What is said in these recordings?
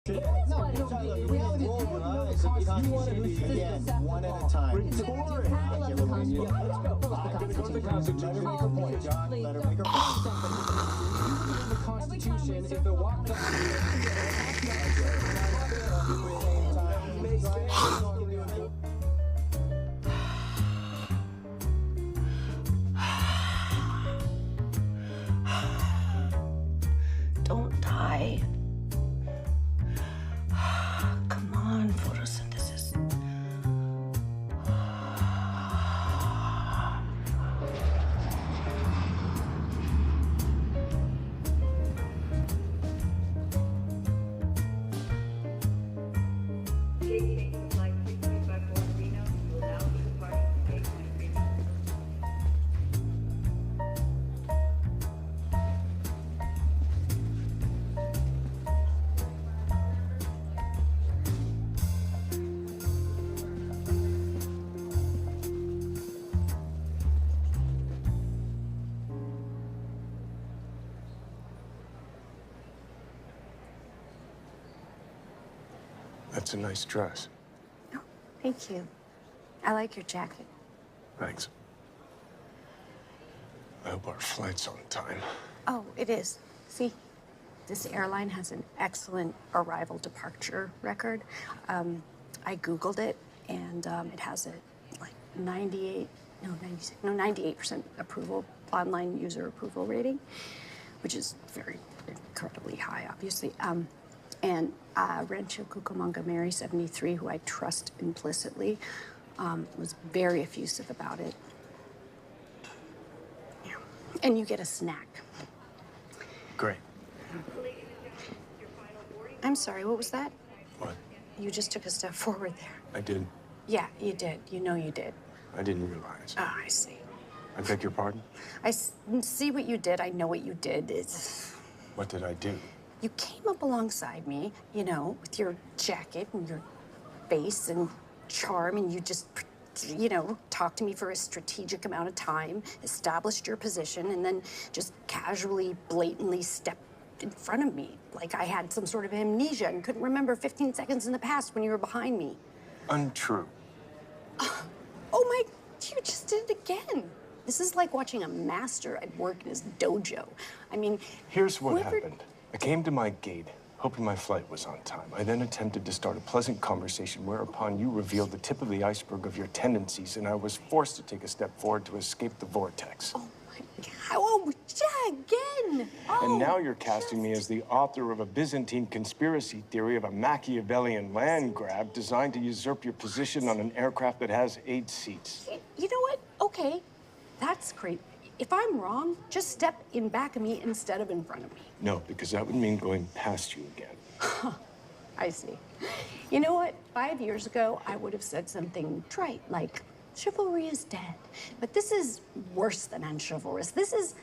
No, the reality is you wouldn't know the Constitution again, one at a time. Let's go. Let her make her point, John. Let her make her point. The Constitution, if it walked up Don't die. Come on, photosynthesis. That's a nice dress. Oh, thank you. I like your jacket. Thanks. I hope our flight's on time. Oh, it is. See, this airline has an excellent arrival departure record. I Googled it, and it has a 98% approval, online user approval rating, which is very incredibly high, obviously. And Rancho Cucamonga Mary 73, who I trust implicitly, was very effusive about it. Yeah. And you get a snack. Great. I'm sorry, what was that? What? You just took a step forward there. I did. Yeah, you did. You know you did. I didn't realize. Ah, I see. I beg your pardon? See what you did. I know what you did. It's... What did I do? You came up alongside me, you know, with your jacket and your face and charm, and you just, you know, talked to me for a strategic amount of time, established your position, and then just casually, blatantly stepped in front of me like I had some sort of amnesia and couldn't remember 15 seconds in the past when you were behind me. Untrue. Oh my, you just did it again. This is like watching a master at work in his dojo. I mean, Here's what happened. I came to my gate, hoping my flight was on time. I then attempted to start a pleasant conversation, whereupon you revealed the tip of the iceberg of your tendencies, and I was forced to take a step forward to escape the vortex. Oh my God, oh, yeah, again. Oh, And now you're casting me as the author of a Byzantine conspiracy theory of a Machiavellian land grab designed to usurp your position on an aircraft that has 8 seats. You know what? Okay, that's great. If I'm wrong, just step in back of me instead of in front of me. No, because that would mean going past you again. I see. You know what? 5 years ago, I would have said something trite like, chivalry is dead. But this is worse than unchivalrous. This is,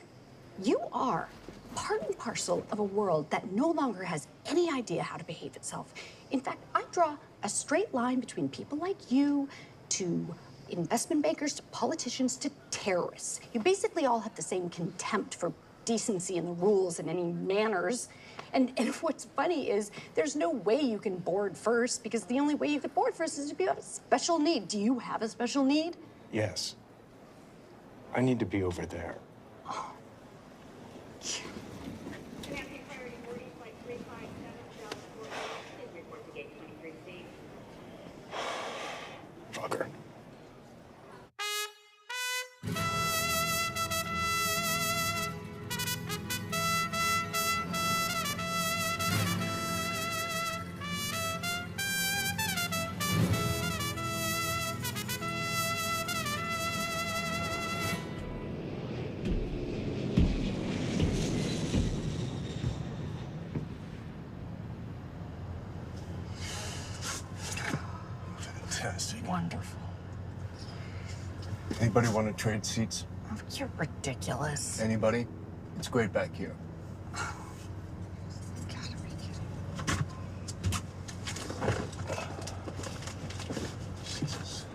you are part and parcel of a world that no longer has any idea how to behave itself. In fact, I draw a straight line between people like you to investment bankers to politicians to terrorists. You basically all have the same contempt for decency and the rules and any manners. And what's funny is there's no way you can board first, because the only way you could board first is if you have a special need. Do you have a special need? Yes. I need to be over there. Fucker. Fantastic. Wonderful. Anybody want to trade seats? Oh, you're ridiculous. Anybody? It's great back here. Gotta be kidding. Jesus.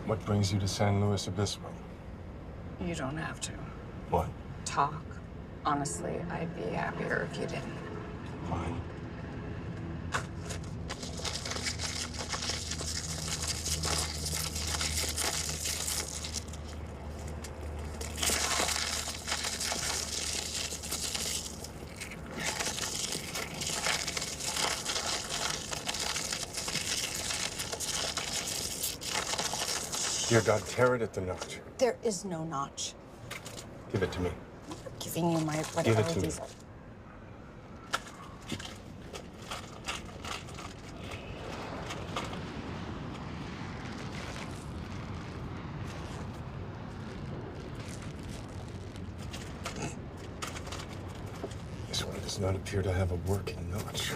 What brings you to San Luis Obispo? You don't have to. What? Talk. Honestly, I'd be happier if you didn't. Fine. Dear God, tear it at the notch. There is no notch. Give it to me. I'm giving you my whatever Give it to me. these are. This one does not appear to have a working notch.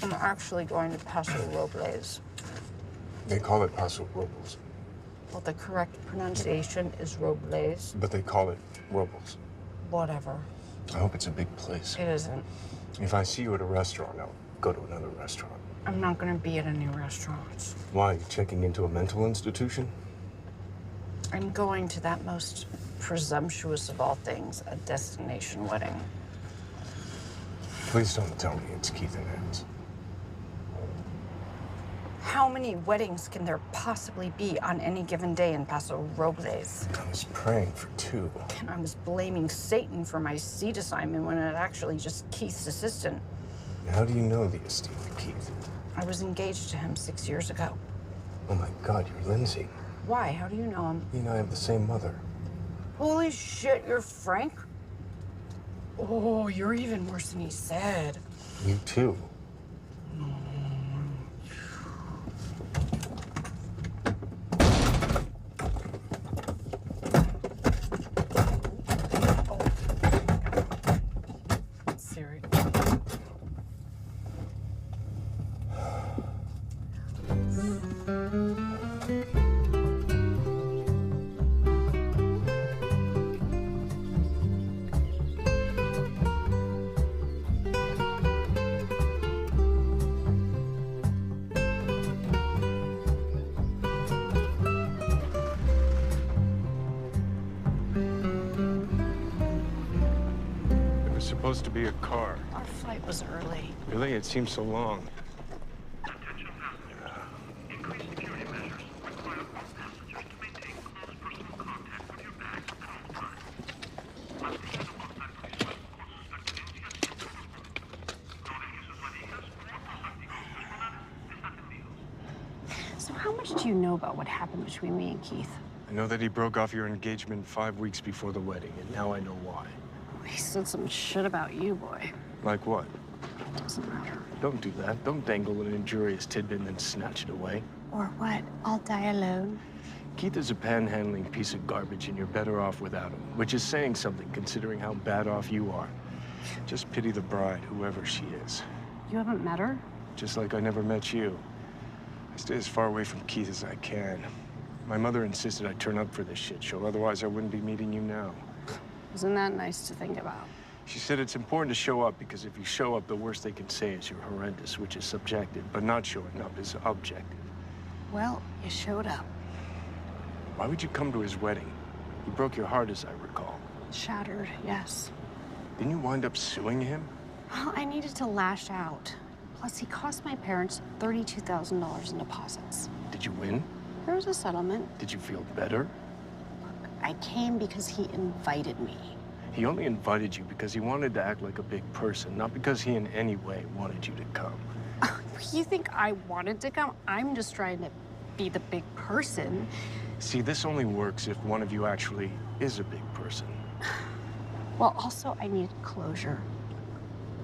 I'm actually going to Paso Robles. They call it Paso Robles, Well, the correct pronunciation is Robles. but they call it Robles. Whatever. I hope it's a big place. It isn't. If I see you at a restaurant, I'll go to another restaurant. I'm not going to be at any restaurants. Why? You checking into a mental institution? I'm going to that most presumptuous of all things, a destination wedding. Please don't tell me it's Keith and Ann's. How many weddings can there possibly be on any given day in Paso Robles? I was praying for two. And I was blaming Satan for my seat assignment when it actually just Keith's assistant. How do you know the esteemed Keith? I was engaged to him 6 years ago. Oh my God, you're Lindsay. Why? How do you know him? He and I have the same mother. Holy shit, you're Frank? Oh, you're even worse than he said. You too. Siri. There was supposed to be a car. Our flight was early. Really? It seems so long. Attention passengers. Increased security measures require all passengers to maintain close personal contact with your bags at all times. Must be used alongside police causes pertinentes y no deje sus valijas o otros artículos personales desatendidos. So how much do you know about what happened between me and Keith? I know that he broke off your engagement 5 weeks before the wedding, and now I know why. He said some shit about you, boy. Like what? Doesn't matter. Don't do that. Don't dangle an injurious tidbit and then snatch it away. Or what? I'll die alone. Keith is a panhandling piece of garbage, and you're better off without him, which is saying something considering how bad off you are. Just pity the bride, whoever she is. You haven't met her? Just like I never met you. I stay as far away from Keith as I can. My mother insisted I turn up for this shit show, otherwise I wouldn't be meeting you now. Isn't that nice to think about? She said it's important to show up because if you show up, the worst they can say is you're horrendous, which is subjective, but not showing up is objective. Well, you showed up. Why would you come to his wedding? He broke your heart, as I recall. Shattered, yes. Didn't you wind up suing him? Well, I needed to lash out. Plus, he cost my parents $32,000 in deposits. Did you win? There was a settlement. Did you feel better? I came because he invited me. He only invited you because he wanted to act like a big person, not because he in any way wanted you to come. You think I wanted to come? I'm just trying to be the big person. See, this only works if one of you actually is a big person. Well, also, I need closure.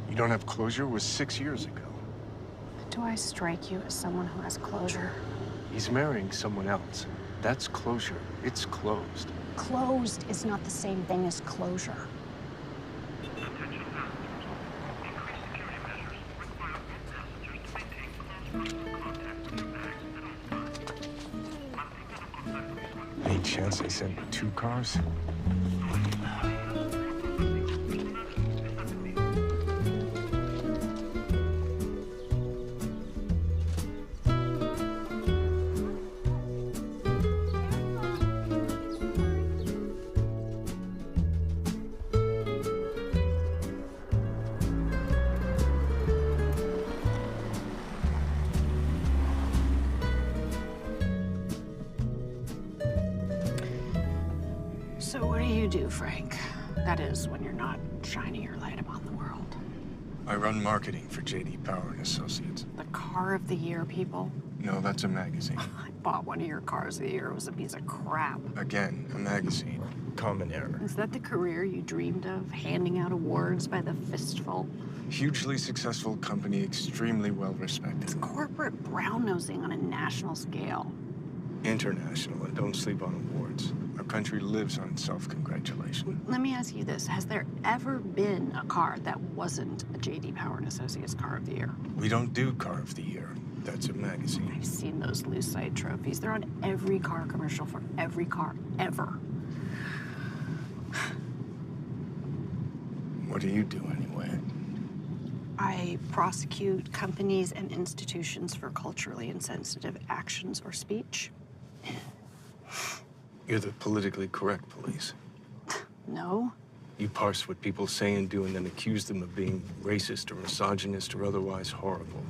You don't have closure was 6 years ago. Do I strike you as someone who has closure? He's marrying someone else. That's closure. It's closed. Closed is not the same thing as closure. Attention passengers. Increased security measures require all passengers to maintain close personal contact with your bags at all times. Any chance they sent 2 cars? So what do you do, Frank? That is, when you're not shining your light upon the world. I run marketing for J.D. Power and Associates. The car of the year, people. No, that's a magazine. I bought one of your cars of the year. It was a piece of crap. Again, a magazine. Common error. Is that the career you dreamed of? Handing out awards by the fistful? Hugely successful company, extremely well respected. Corporate brown-nosing on a national scale. International, and don't sleep on awards. Our country lives on self-congratulation. Let me ask you this. Has there ever been a car that wasn't a J.D. Power and Associates car of the year? We don't do car of the year. That's a magazine. I've seen those loose-side trophies. They're on every car commercial for every car ever. What do you do anyway? I prosecute companies and institutions for culturally insensitive actions or speech. You're the politically correct police. No. You parse what people say and do and then accuse them of being racist or misogynist or otherwise horrible.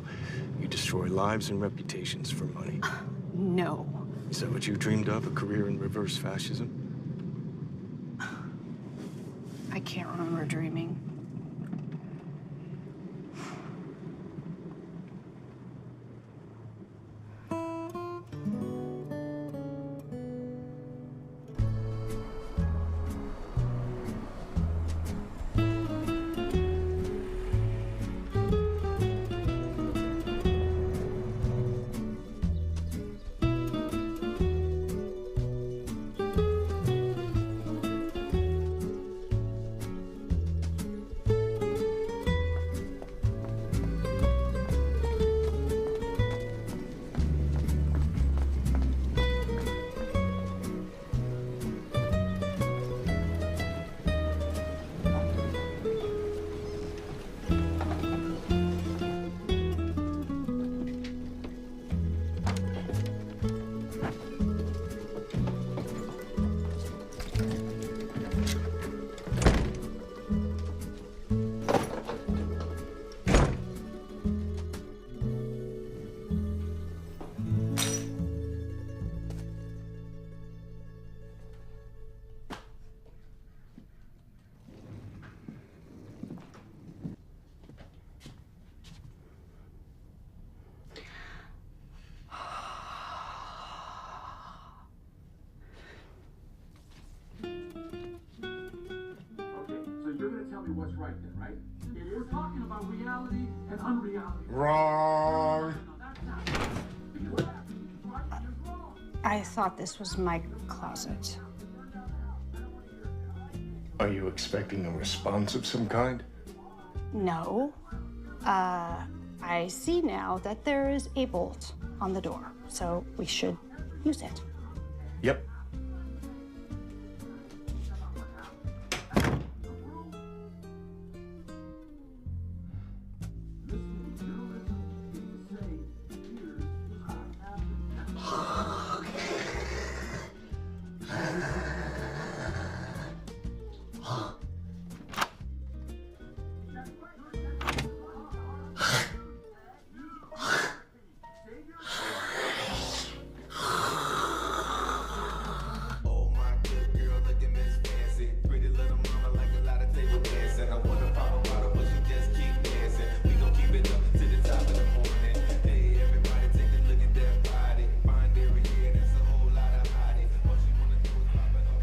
You destroy lives and reputations for money. No. Is that what you dreamed of, a career in reverse fascism? I can't remember dreaming. Tell me what's right then, right? We're talking about reality and unreality. Wrong. I thought this was my closet. Are you expecting a response of some kind? No. I see now that there is a bolt on the door, so we should use it. Yep.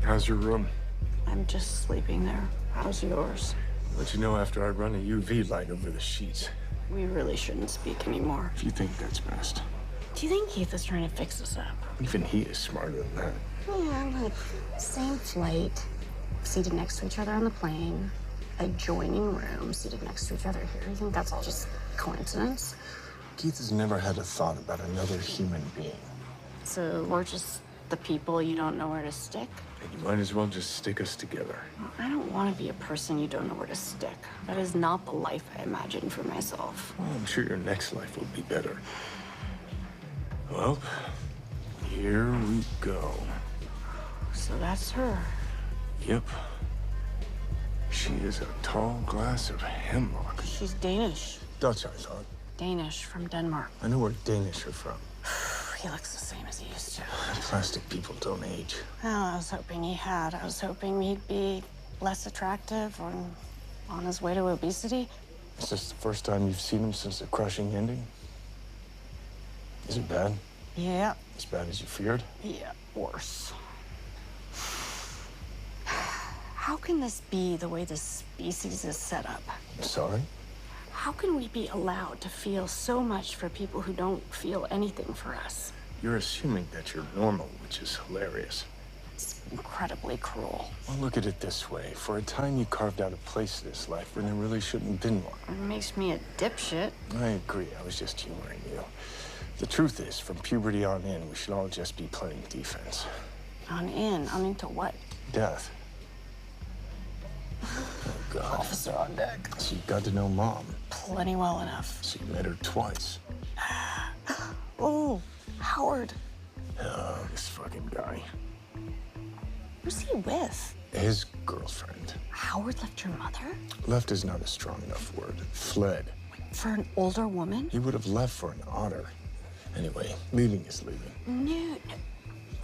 How's your room? I'm just sleeping there. How's yours? I'll let you know after I run a UV light over the sheets. We really shouldn't speak anymore. If you think that's best. Do you think Keith is trying to fix us up? Even he is smarter than that. Yeah, look, same flight, seated next to each other on the plane, adjoining room, seated next to each other here. You think that's all just coincidence? Keith has never had a thought about another human being. So we're just the people you don't know where to stick? And you might as well just stick us together. Well, I don't want to be a person you don't know where to stick. That is not the life I imagine for myself. Well, I'm sure your next life will be better. Well, here we go. So that's her. Yep. She is a tall glass of hemlock. She's Danish. Dutch, I thought. Danish from Denmark. I know where Danish are from. He looks the same as he used to. Plastic people don't age. Well, I was hoping he had. I was hoping he'd be less attractive or on his way to obesity. Is this the first time you've seen him since the crushing ending? Is it bad? Yeah. As bad as you feared? Yeah, worse. How can this be the way this species is set up? Sorry? How can we be allowed to feel so much for people who don't feel anything for us? You're assuming that you're normal, which is hilarious. It's incredibly cruel. Well, look at it this way. For a time, you carved out a place in this life when there really shouldn't have been one. It makes me a dipshit. I agree. I was just humoring you. The truth is, from puberty on in, we should all just be playing defense. On into what? Death. Oh, God. Officer on deck. So you got to know Mom. Plenty well enough. So you met her twice. Oh, Howard. Oh, this fucking guy. Who's he with? His girlfriend. Howard left your mother? Left is not a strong enough word. Fled. For an older woman? He would have left for an otter. Anyway, leaving is leaving. No.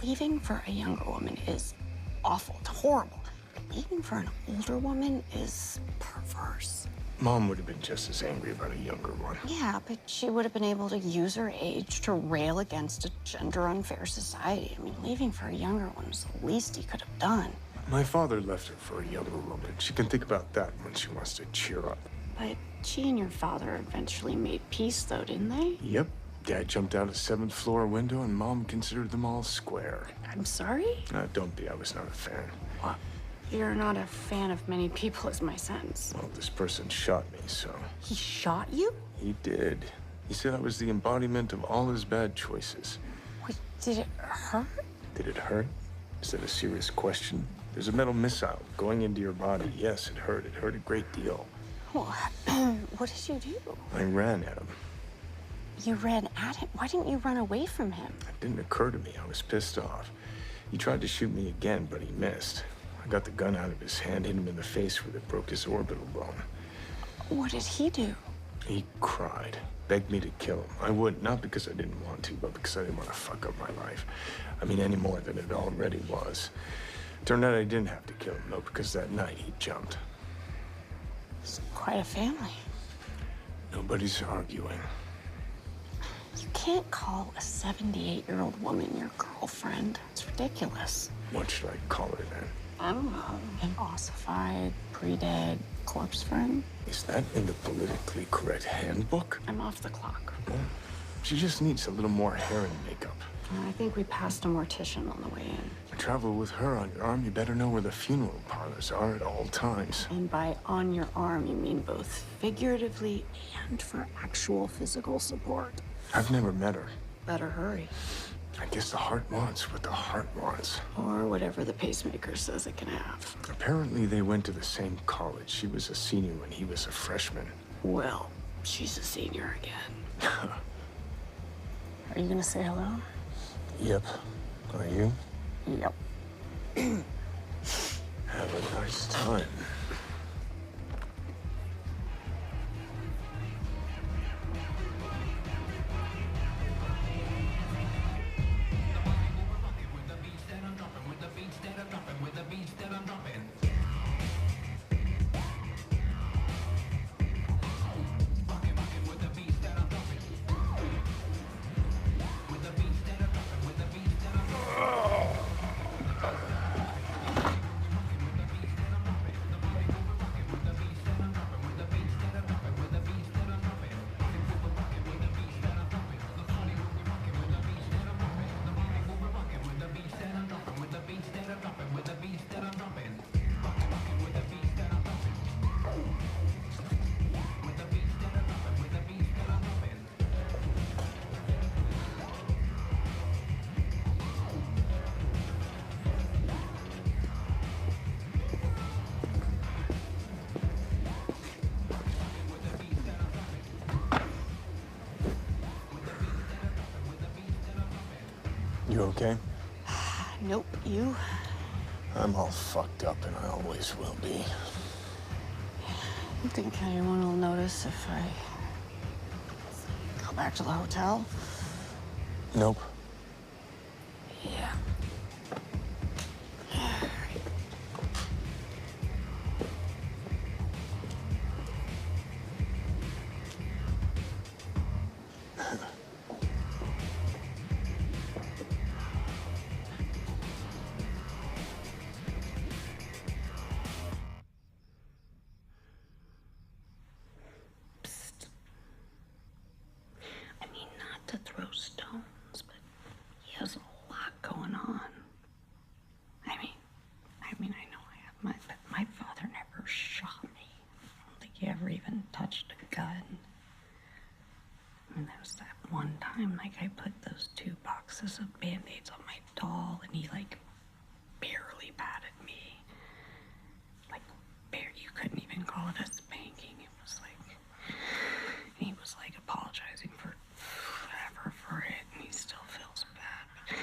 Leaving for a younger woman is awful. It's horrible. Leaving for an older woman is perverse. Mom would have been just as angry about a younger one. Yeah, but she would have been able to use her age to rail against a gender-unfair society. I mean, leaving for a younger one is the least he could have done. My father left her for a younger woman. She can think about that when she wants to cheer up. But she and your father eventually made peace, though, didn't they? Yep. Dad jumped out a 7th floor window and Mom considered them all square. I'm sorry? Don't be. I was not a fan. What? You're not a fan of many people, is my sense. Well, this person shot me, so... He shot you? He did. He said I was the embodiment of all his bad choices. Wait, did it hurt? Did it hurt? Is that a serious question? There's a metal missile going into your body. Yes, it hurt. It hurt a great deal. Well, what did you do? I ran at him. You ran at him? Why didn't you run away from him? It didn't occur to me. I was pissed off. He tried to shoot me again, but he missed. I got the gun out of his hand, hit him in the face with it, broke his orbital bone. What did he do? He cried, begged me to kill him. I wouldn't, not because I didn't want to, but because I didn't want to fuck up my life. I mean, any more than it already was. Turned out I didn't have to kill him, though, because that night he jumped. It's quite a family. Nobody's arguing. You can't call a 78-year-old woman your girlfriend. It's ridiculous. What should I call her then? I don't know. An ossified, pre-dead corpse friend? Is that in the politically correct handbook? I'm off the clock. Well, she just needs a little more hair and makeup. I think we passed a mortician on the way in. You travel with her on your arm, you better know where the funeral parlors are at all times. And by on your arm, you mean both figuratively and for actual physical support. I've never met her. Better hurry. I guess the heart wants what the heart wants. Or whatever the pacemaker says it can have. Apparently they went to the same college. She was a senior when he was a freshman. Well, she's a senior again. Are you gonna say hello? Yep. Are you? Yep. Have a nice time. okay? Nope, you? I'm all fucked up, and I always will be. You think anyone will notice if I go back to the hotel? Nope. Yeah. I mean, not to throw stones, but he has a lot going on. I know I have but my father never shot me. I don't think he ever even touched a gun. And there was that one time, like, I put those 2 boxes of Band-Aids on my doll, and he, like, barely patted me. Like, you couldn't even call it a spanking. It was like, he was, like, apologizing for whatever for it, and he still feels bad.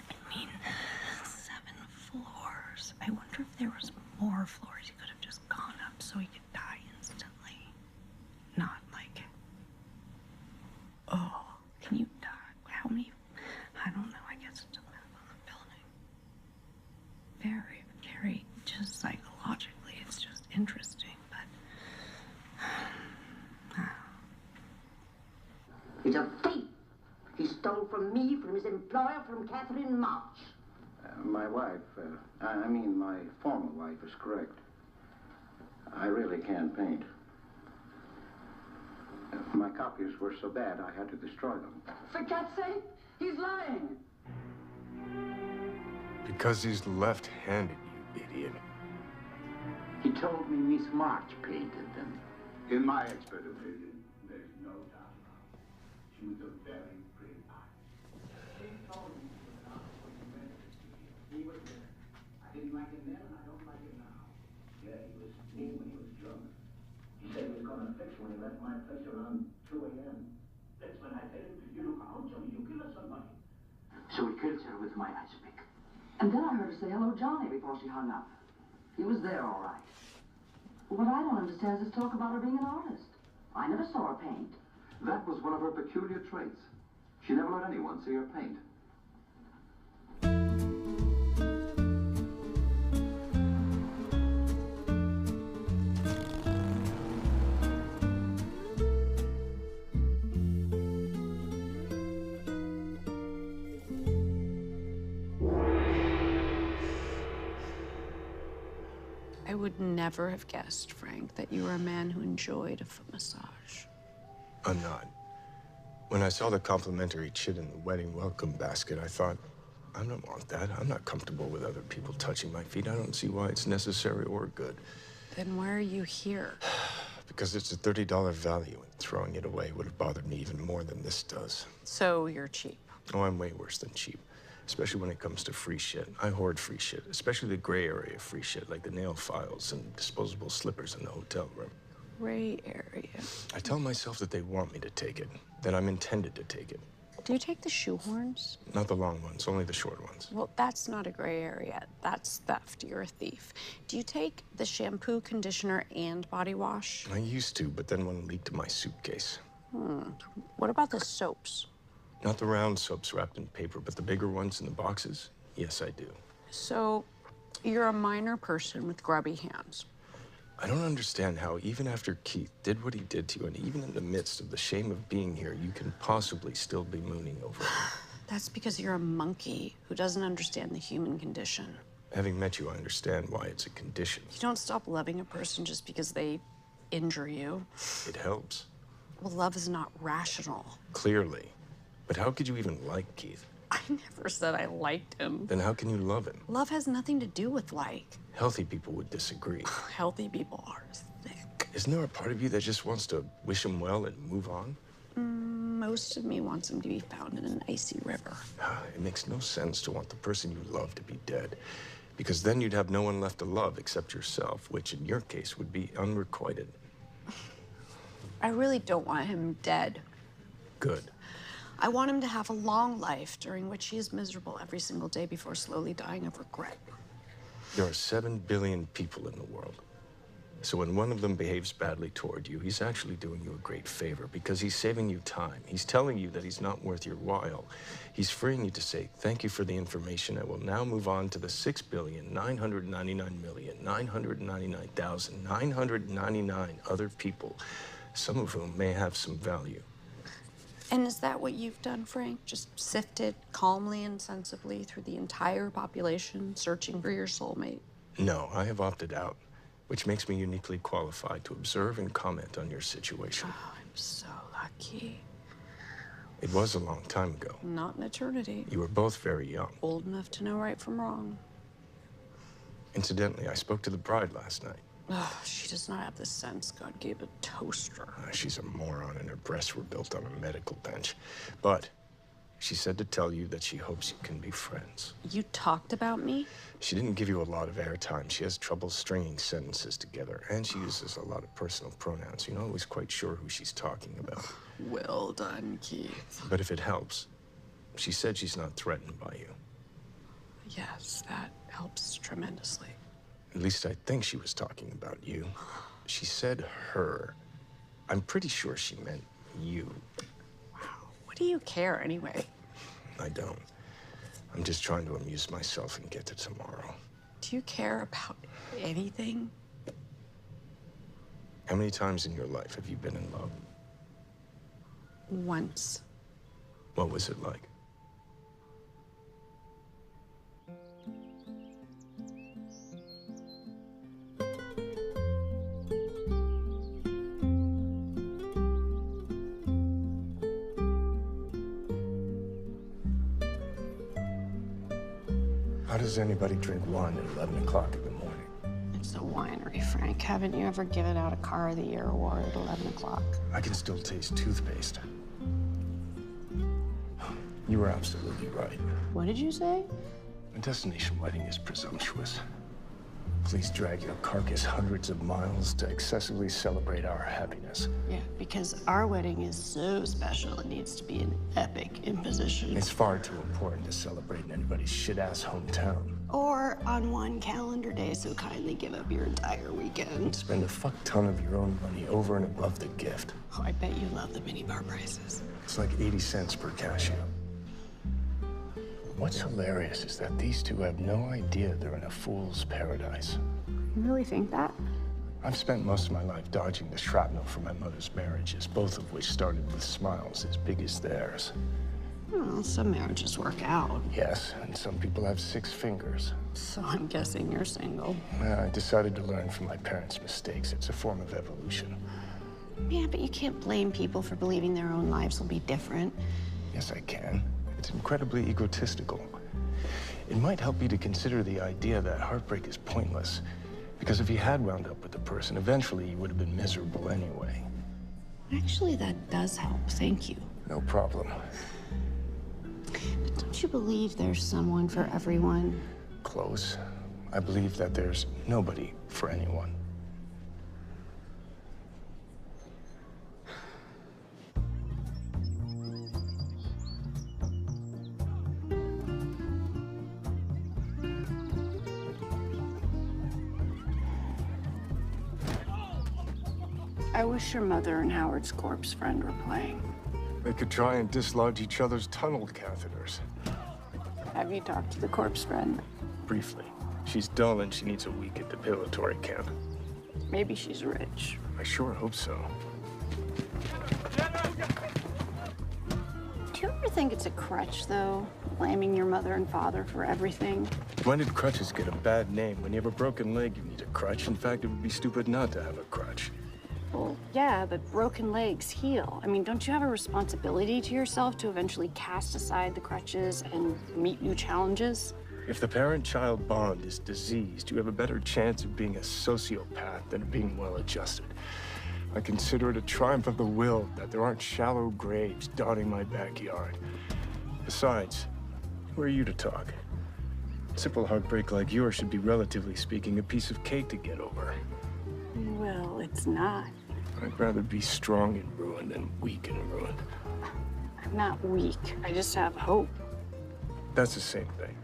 I mean, 7 floors. I wonder if there was more floors he could have just gone up so he could die instantly. Not like, oh, can you die? How many? I don't know. I guess it depends on the building. Very, very, just psychologically, it's just interesting, but. He's a thief. He stole from me, from his employer, from Catherine March. My wife, I mean my former wife is correct. I really can't paint. My copies were so bad I had to destroy them. For God's sake, he's lying. Because he's left-handed, you idiot. He told me Miss March painted them. In my expert opinion, there's no doubt about it. She was a very pretty artist. She told me she was an artist when she met her. He was there. I didn't like him then, and I don't like him now. Yeah, he was mean when he was drunk. He said he was going to fix when he left my place around 2 a.m. That's when I said, you look out, Johnny, you kill somebody. So he kills her with my ice pick. And then I heard her say hello, Johnny, before she hung up. He was there, all right. What I don't understand is this talk about her being an artist. I never saw her paint. That was one of her peculiar traits. She never let anyone see her paint. I would never have guessed, Frank, that you were a man who enjoyed a foot massage. I'm not. When I saw the complimentary chit in the wedding welcome basket, I thought, I don't want that. I'm not comfortable with other people touching my feet. I don't see why it's necessary or good. Then why are you here? Because it's a $30 value, and throwing it away would have bothered me even more than this does. So you're cheap. Oh, I'm way worse than cheap. Especially when it comes to free shit. I hoard free shit, especially the gray area free shit, like the nail files and disposable slippers in the hotel room. Gray area. I tell myself that they want me to take it, that I'm intended to take it. Do you take the shoehorns? Not the long ones, only the short ones. Well, that's not a gray area. That's theft. You're a thief. Do you take the shampoo, conditioner, and body wash? I used to, but then one leaked in my suitcase. What about the soaps? Not the round soaps wrapped in paper, but the bigger ones in the boxes? Yes, I do. So, you're a minor person with grubby hands. I don't understand how, even after Keith did what he did to you, and even in the midst of the shame of being here, you can possibly still be mooning over him. That's because you're a monkey who doesn't understand the human condition. Having met you, I understand why it's a condition. You don't stop loving a person just because they injure you. It helps. Well, love is not rational. Clearly. But how could you even like Keith? I never said I liked him. Then how can you love him? Love has nothing to do with like. Healthy people would disagree. Healthy people are thick. Isn't there a part of you that just wants to wish him well and move on? Most of me wants him to be found in an icy river. It makes no sense to want the person you love to be dead, because then you'd have no one left to love except yourself, which in your case would be unrequited. I really don't want him dead. Good. I want him to have a long life during which he is miserable every single day before slowly dying of regret. There are 7 billion people in the world. So when one of them behaves badly toward you, he's actually doing you a great favor because he's saving you time. He's telling you that he's not worth your while. He's freeing you to say, thank you for the information. I will now move on to the 6,999,999,999 other people, some of whom may have some value. And is that what you've done, Frank? Just sifted calmly and sensibly through the entire population, searching for your soulmate? No, I have opted out, which makes me uniquely qualified to observe and comment on your situation. Oh, I'm so lucky. It was a long time ago. Not an eternity. You were both very young. Old enough to know right from wrong. Incidentally, I spoke to the bride last night. Oh, she does not have the sense God gave a toaster. She's a moron, and her breasts were built on a medical bench. But she said to tell you that she hopes you can be friends. You talked about me? She didn't give you a lot of airtime. She has trouble stringing sentences together, and she uses a lot of personal pronouns. You're not always quite sure who she's talking about. Well done, Keith. But if it helps, she said she's not threatened by you. Yes, that helps tremendously. At least I think she was talking about you. She said her. I'm pretty sure she meant you. Wow. What do you care anyway? I don't. I'm just trying to amuse myself and get to tomorrow. Do you care about anything? How many times in your life have you been in love? Once. What was it like? How does anybody drink wine at 11 o'clock in the morning? It's a winery, Frank. Haven't you ever given out a Car of the Year award at 11 o'clock? I can still taste toothpaste. You were absolutely right. What did you say? A destination wedding is presumptuous. Please drag your carcass hundreds of miles to excessively celebrate our happiness. Yeah, because our wedding is so special, it needs to be an epic imposition. It's far too important to celebrate in anybody's shit-ass hometown. Or on one calendar day, so kindly give up your entire weekend. Spend a fuck ton of your own money over and above the gift. Oh, I bet you love the minibar prices. It's like 80 cents per cashew. What's hilarious is that these two have no idea they're in a fool's paradise. You really think that? I've spent most of my life dodging the shrapnel from my mother's marriages, both of which started with smiles as big as theirs. Well, some marriages work out. Yes, and some people have 6 fingers. So I'm guessing you're single. I decided to learn from my parents' mistakes. It's a form of evolution. Yeah, but you can't blame people for believing their own lives will be different. Yes, I can. It's incredibly egotistical. It might help you to consider the idea that heartbreak is pointless. Because if you had wound up with the person, eventually you would have been miserable anyway. Actually, that does help. Thank you. No problem. But don't you believe there's someone for everyone? Close. I believe that there's nobody for anyone. I wish your mother and Howard's corpse friend were playing. They could try and dislodge each other's tunnel catheters. Have you talked to the corpse friend? Briefly. She's dull and she needs a week at depilatory camp. Maybe she's rich. I sure hope so. Do you ever think it's a crutch, though? Blaming your mother and father for everything? When did crutches get a bad name? When you have a broken leg, you need a crutch. In fact, it would be stupid not to have a crutch. Well, yeah, but broken legs heal. I mean, don't you have a responsibility to yourself to eventually cast aside the crutches and meet new challenges? If the parent-child bond is diseased, you have a better chance of being a sociopath than of being well-adjusted. I consider it a triumph of the will that there aren't shallow graves dotting my backyard. Besides, who are you to talk? Simple heartbreak like yours should be, relatively speaking, a piece of cake to get over. Well, it's not. I'd rather be strong and ruined than weak and ruined. I'm not weak. I just have hope. That's the same thing.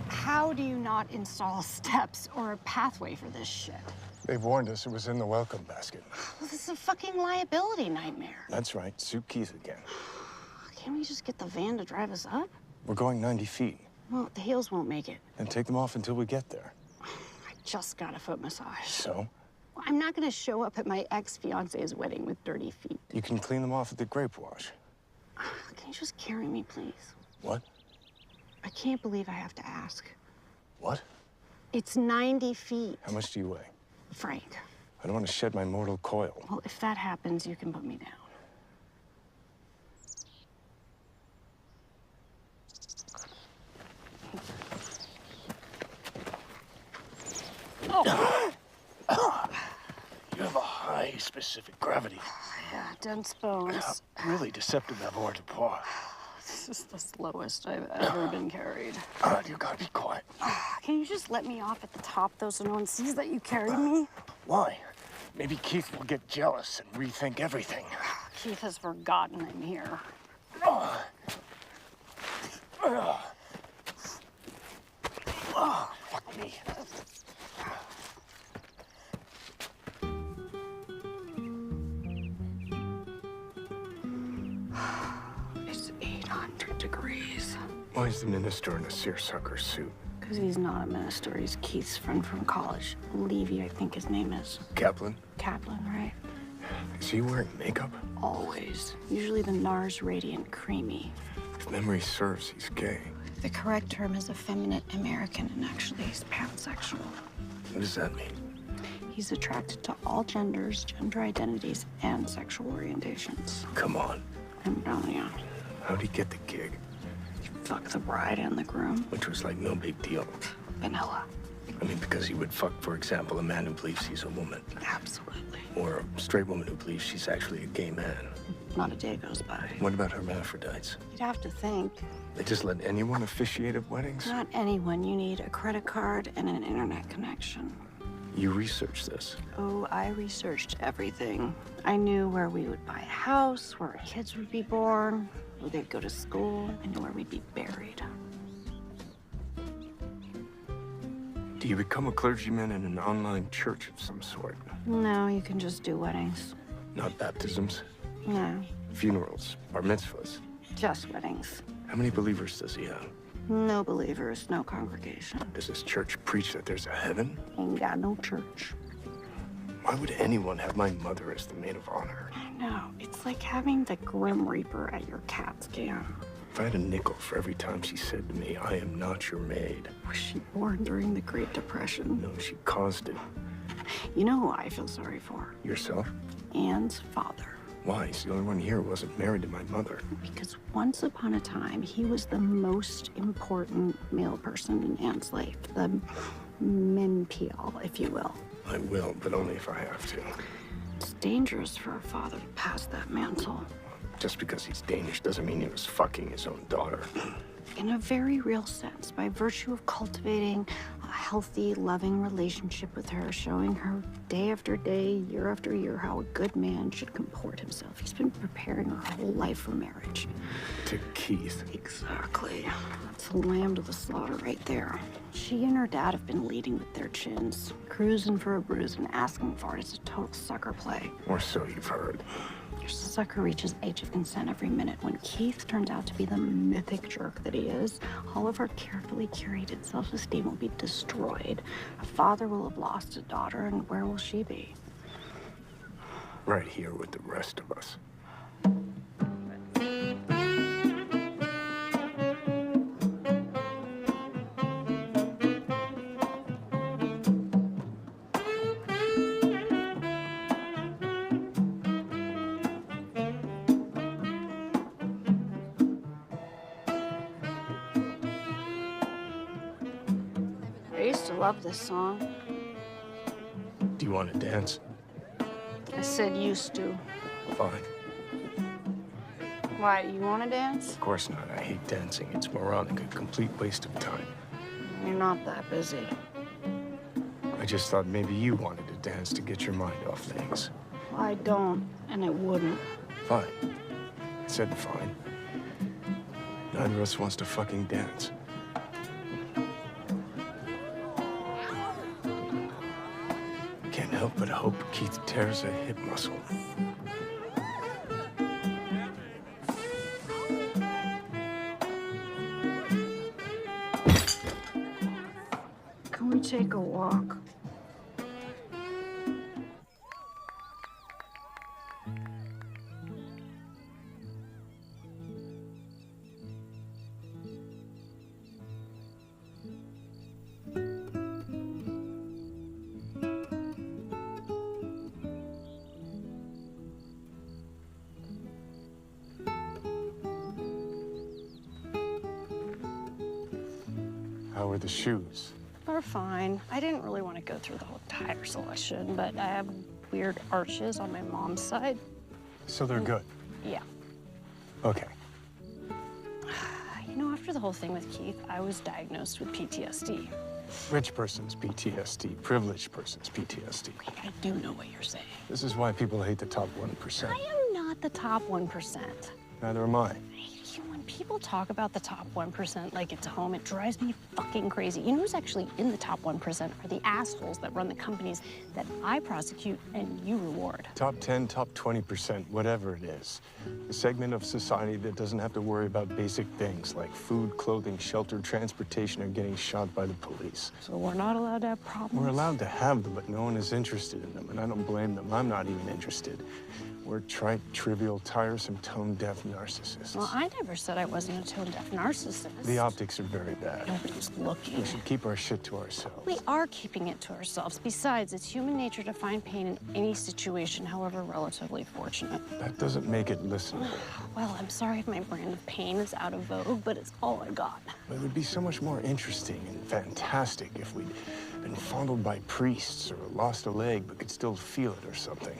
How do you not install steps or a pathway for this shit? They warned us it was in the welcome basket. Well, this is a fucking liability nightmare. That's right. Suit Keith again. Can't we just get the van to drive us up? We're going 90 feet. Well, the heels won't make it. And take them off until we get there. I just got a foot massage. So? Well, I'm not gonna show up at my ex-fiance's wedding with dirty feet. You can clean them off at the grape wash. Can you just carry me, please? What? I can't believe I have to ask. What? It's 90 feet. How much do you weigh? Frank. I don't want to shed my mortal coil. Well, if that happens, you can put me down. You have a high specific gravity. Yeah, dense bones. Really deceptive avoirdupois. This is the slowest I've ever been carried. You gotta be quiet. Can you just let me off at the top, though, so no one sees that you carried me? Why? Maybe Keith will get jealous and rethink everything. Keith has forgotten I'm here. Fuck me. It's 800 degrees. Why is the minister in a seersucker suit? Because he's not a minister. He's Keith's friend from college. Levy, I think his name is. Kaplan? Kaplan, right? Is he wearing makeup? Always. Usually the NARS Radiant Creamy. If memory serves, he's gay. The correct term is effeminate American, and actually he's pansexual. What does that mean? He's attracted to all genders, gender identities, and sexual orientations. Come on. I'm telling you. How'd he get the gig? Fuck the bride and the groom. Which was like no big deal. Vanilla. I mean, because he would fuck, for example, a man who believes he's a woman. Absolutely. Or a straight woman who believes she's actually a gay man. Not a day goes by. What about hermaphrodites? You'd have to think. They just let anyone officiate at weddings? Not anyone. You need a credit card and an internet connection. You researched this. Oh, I researched everything. I knew where we would buy a house, where our kids would be born, where they'd go to school. I knew where we'd be buried. Do you become a clergyman in an online church of some sort? No, you can just do weddings. Not baptisms? No, Funerals? Bar mitzvahs? just weddings. How many believers does he have? No believers, no congregation. Does his church preach that there's a heaven? Ain't got no church. Why would anyone have my mother as the maid of honor? No, it's like having the Grim Reaper at your CAT scan. If I had a nickel for every time she said to me, I am not your maid. Was she born during the Great Depression? No, she caused it. You know who I feel sorry for? Yourself? Anne's father. Why? He's the only one here who wasn't married to my mother. Because once upon a time, he was the most important male person in Anne's life. The menpiel, if you will. I will, but only if I have to. It's dangerous for a father to pass that mantle. Just because he's Danish doesn't mean he was fucking his own daughter. In a very real sense, by virtue of cultivating a healthy, loving relationship with her, showing her day after day, year after year, how a good man should comport himself. He's been preparing her whole life for marriage. To Keith. Exactly. That's a lamb to the slaughter right there. She and her dad have been leading with their chins, cruising for a bruise and asking for it. It's a total sucker play. Or so you've heard. Your sucker reaches age of consent every minute. When Keith turns out to be the mythic jerk that he is, all of our carefully curated self-esteem will be destroyed. A father will have lost a daughter, and where will she be? Right here with the rest of us. I used to love this song. Do you want to dance? I said used to. Fine. Why, do you want to dance? Of course not. I hate dancing. It's moronic, a complete waste of time. You're not that busy. I just thought maybe you wanted to dance to get your mind off things. Well, I don't, and it wouldn't. Fine. I said fine. Neither of us wants to fucking dance. Can't help but hope Keith tears a hip muscle. Can we take a walk? How are the shoes? We're fine. I didn't really want to go through the whole tire selection, but I have weird arches on my mom's side. So they're good? Yeah. Okay. You know, after the whole thing with Keith, I was diagnosed with PTSD. Rich person's PTSD, privileged person's PTSD. I do know what you're saying. This is why people hate the top 1%. I am not the top 1%. Neither am I. When people talk about the top 1% like it's home, it drives me fucking crazy. You know who's actually in the top 1% are the assholes that run the companies that I prosecute and you reward. Top 10, top 20%, whatever it is. A segment of society that doesn't have to worry about basic things like food, clothing, shelter, transportation, or getting shot by the police. So we're not allowed to have problems? We're allowed to have them, but no one is interested in them, and I don't blame them. I'm not even interested. We're trite, trivial, tiresome, tone-deaf narcissists. Well, I never said I wasn't a tone-deaf narcissist. The optics are very bad. Nobody's looking. We should keep our shit to ourselves. We are keeping it to ourselves. Besides, it's human nature to find pain in any situation, however relatively fortunate. That doesn't make it listenable. Well, I'm sorry if my brand of pain is out of vogue, but it's all I got. It would be so much more interesting and fantastic if we'd been fondled by priests or lost a leg but could still feel it or something.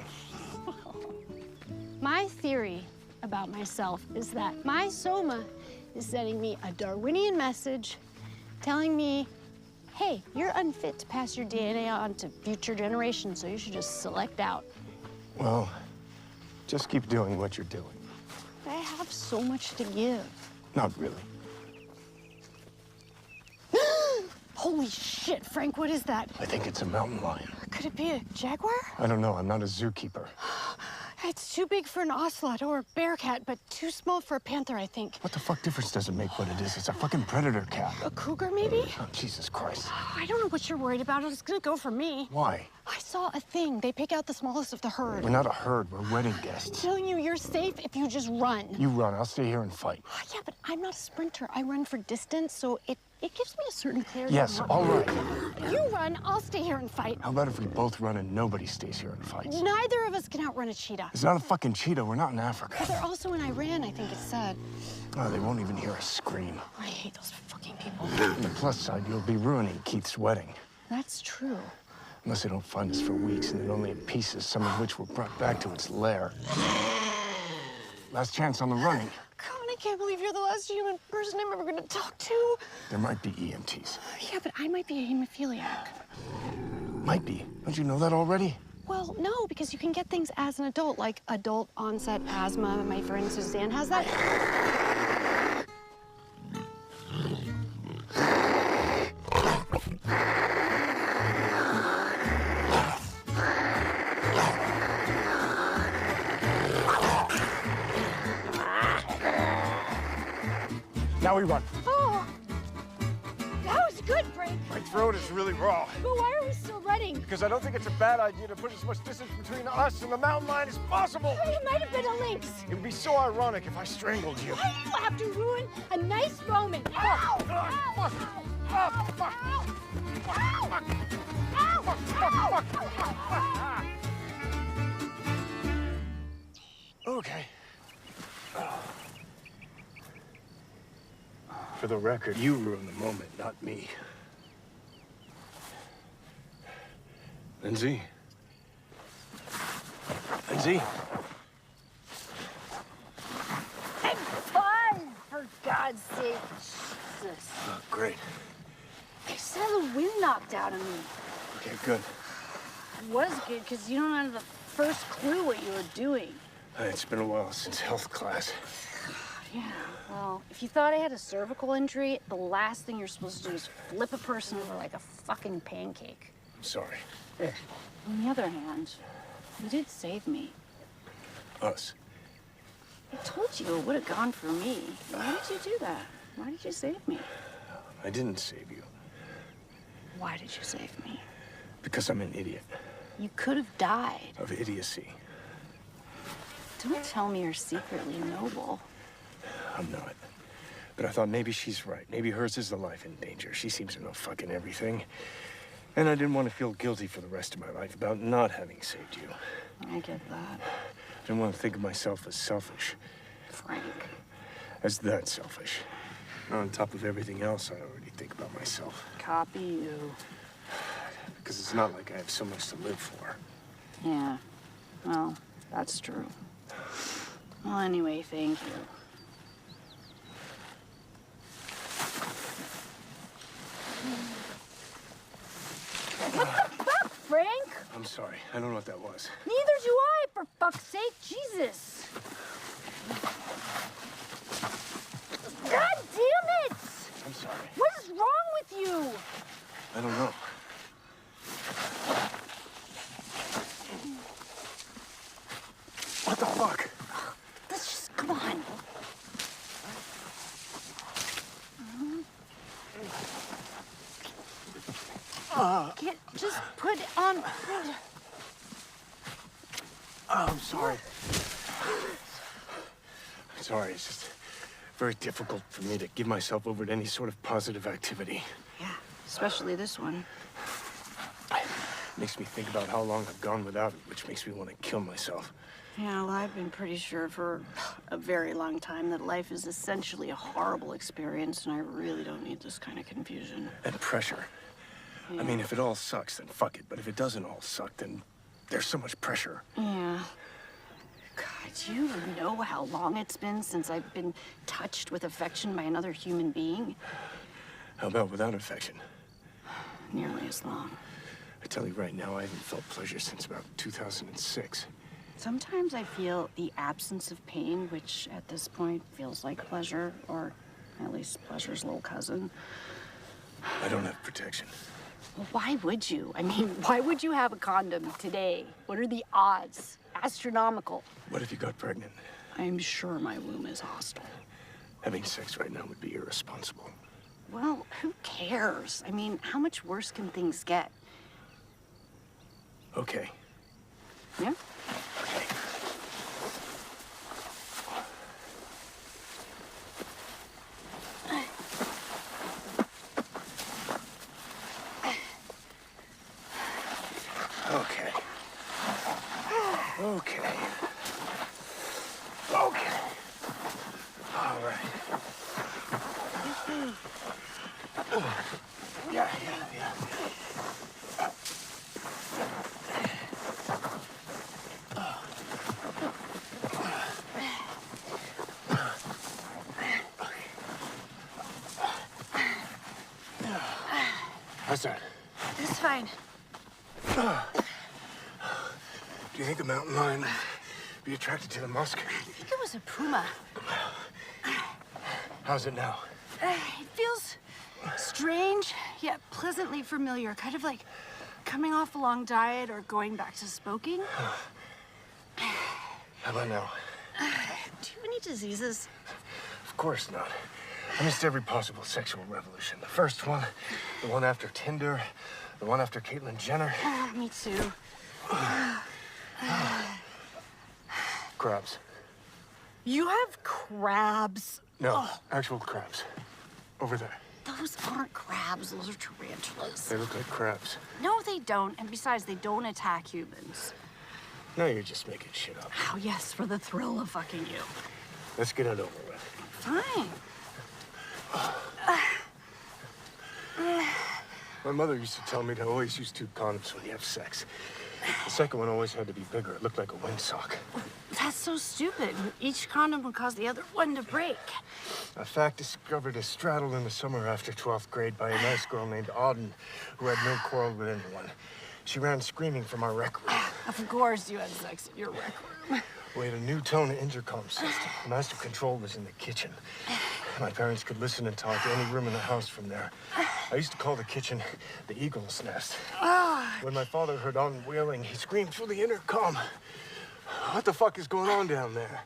My theory about myself is that my soma is sending me a Darwinian message telling me, hey, you're unfit to pass your DNA on to future generations, so you should just select out. Well, just keep doing what you're doing. I have so much to give. Not really. Holy shit, Frank, what is that? I think it's a mountain lion. Could it be a jaguar? I don't know. I'm not a zookeeper. It's too big for an ocelot or a bearcat, but too small for a panther, I think. What the fuck difference does it make what it is? It's a fucking predator cat. A cougar, maybe? Oh, Jesus Christ. I don't know what you're worried about. It's gonna go for me. Why? I saw a thing. They pick out the smallest of the herd. We're not a herd. We're wedding guests. I'm telling you, you're safe if you just run. You run. I'll stay here and fight. Yeah, but I'm not a sprinter. I run for distance, so it gives me a certain clarity. Yes, all right. You run, I'll stay here and fight. How about if we both run and nobody stays here and fights? Neither of us can outrun a cheetah. It's not a fucking cheetah. We're not in Africa. But they're also in Iran, I think it said. Oh, they won't even hear us scream. I hate those fucking people. On the plus side, you'll be ruining Keith's wedding. That's true. Unless they don't find us for weeks and then only in pieces, some of which were brought back to its lair. Last chance on the running. God, I can't believe you're the last human person I'm ever gonna talk to. There might be EMTs. Yeah, but I might be a hemophiliac. Might be. Don't you know that already? Well, no, because you can get things as an adult, like adult onset asthma. My friend Suzanne has that. Now we run. Oh, that was good, Frank. My throat is really raw. But why are we still running? Because I don't think it's a bad idea to put as much distance between us and the mountain lion as possible. It might have been a lynx. It would be so ironic if I strangled you. Why do you have to ruin a nice moment? Ow! Ow! Fuck! Oh, fuck! Ow! Fuck! Ow! Fuck! Fuck! Fuck! Okay. For the record, you ruined the moment, not me. Lindsay? Lindsay? Hey, God's sake. Jesus. Oh, great. I said the wind knocked out of me. Okay, good. It was good because you don't have the first clue what you were doing. It's been a while since health class. Yeah, well, if you thought I had a cervical injury, the last thing you're supposed to do is flip a person over like a fucking pancake. I'm sorry. On the other hand, you did save me. Us. I told you it would have gone for me. Why did you do that? Why did you save me? I didn't save you. Why did you save me? Because I'm an idiot. You could have died. Of idiocy. Don't tell me you're secretly noble. I'm not. But I thought maybe she's right. Maybe hers is the life in danger. She seems to know fucking everything. And I didn't want to feel guilty for the rest of my life about not having saved you. I get that. I didn't want to think of myself as selfish. Frank. As that selfish. On top of everything else, I already think about myself. Copy you. Because it's not like I have so much to live for. Yeah. Well, that's true. Well, anyway, thank you. What the fuck, Frank? I'm sorry. I don't know what that was. Neither do I, for fuck's sake. Jesus. God damn it! I'm sorry. What is wrong with you? I don't know. What the fuck? Let's just, come on. Can't just put on. Oh, I'm sorry. I'm sorry. It's just very difficult for me to give myself over to any sort of positive activity. Yeah, especially this one. Makes me think about how long I've gone without it, which makes me want to kill myself. Yeah, well, I've been pretty sure for a very long time that life is essentially a horrible experience, and I really don't need this kind of confusion. And pressure. Yeah. I mean, if it all sucks, then fuck it. But if it doesn't all suck, then there's so much pressure. Yeah. God, do you know how long it's been since I've been touched with affection by another human being? How about without affection? Nearly as long. I tell you right now, I haven't felt pleasure since about 2006. Sometimes I feel the absence of pain, which at this point feels like pleasure, or at least pleasure's little cousin. I don't have protection. Well, why would you? I mean, why would you have a condom today? What are the odds? Astronomical. What if you got pregnant? I'm sure my womb is hostile. Having sex right now would be irresponsible. Well, who cares? I mean, how much worse can things get? Okay. Yeah? Okay. Okay. Okay. Okay. All right. Yeah. How's that? It's fine. Do you think the mountain lion would be attracted to the musk? I think it was a puma. How's it now? It feels strange, yet pleasantly familiar. Kind of like coming off a long diet or going back to smoking. How about now? Do you have any diseases? Of course not. I missed every possible sexual revolution. The first one, the one after Tinder, the one after Caitlyn Jenner. Oh, me too. Crabs. You have crabs? No, actual crabs. Over there. Those aren't crabs, those are tarantulas. They look like crabs. No, they don't. And besides, they don't attack humans. No, you're just making shit up. Oh, yes, for the thrill of fucking you. Let's get it over with. Fine. My mother used to tell me to always use 2 condoms when you have sex. The second one always had to be bigger. It looked like a windsock. That's so stupid. Each condom would cause the other one to break. A fact discovered straddled in the summer after 12th grade by a nice girl named Auden, who had no quarrel with anyone. She ran screaming from our rec room. Of course you had sex in your rec room. We had a new tone intercom system. The master control was in the kitchen. My parents could listen and talk to any room in the house from there. I used to call the kitchen the eagle's nest. When my father heard Auden wailing, he screamed through the intercom. What the fuck is going on down there?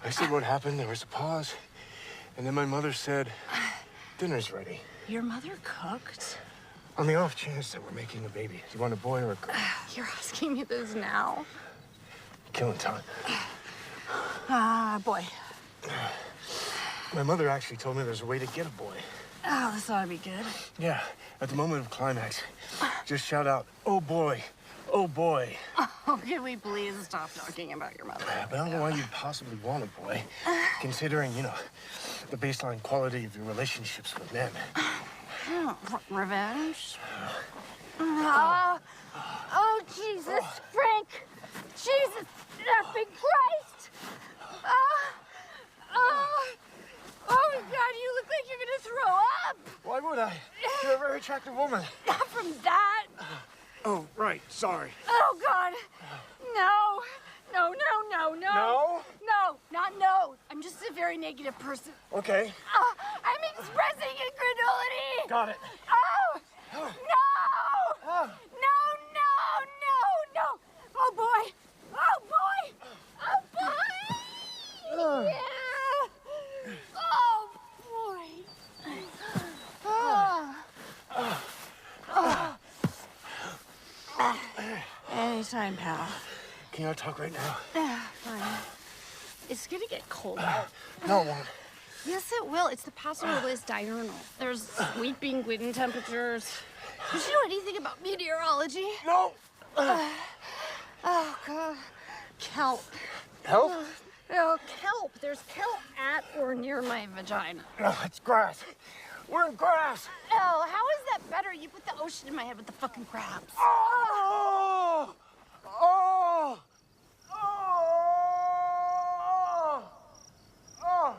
I said what happened. There was a pause. And then my mother said, dinner's ready. Your mother cooked? On the off chance that we're making a baby. Do you want a boy or a girl? You're asking me this now? Killing time. Boy. My mother actually told me there's a way to get a boy. Oh, this ought to be good. Yeah, at the moment of climax, just shout out, oh boy, oh boy. Oh, can we please stop talking about your mother? But I don't know why you'd possibly want a boy, considering, you know, the baseline quality of your relationships with men. Revenge? Oh, Jesus, Frank! Jesus, effing Christ! Oh, my God, you look like you're gonna throw up! Why would I? You're a very attractive woman. Not from that! Oh, right, sorry. Oh, God! No! No, no, no, no! No? No, not no! I'm just a very negative person. Okay. I'm expressing incredulity! Got it. Oh! No! No, no, no, no! Oh, boy! Oh, boy! Oh, boy! Yeah! Oh, boy! Anytime, pal. Can I talk right now? Fine. It's gonna get cold out. No, it won't. Yes, it will. It's the Paso Robles diurnal. There's sweeping wind temperatures. Did you know anything about meteorology? No. Oh, God. Kelp. Help? Oh, kelp. There's kelp at or near my vagina. No, it's grass. We're in grass. Oh, how is that better? You put the ocean in my head with the fucking crabs. Oh! Oh! Oh! Oh! Oh!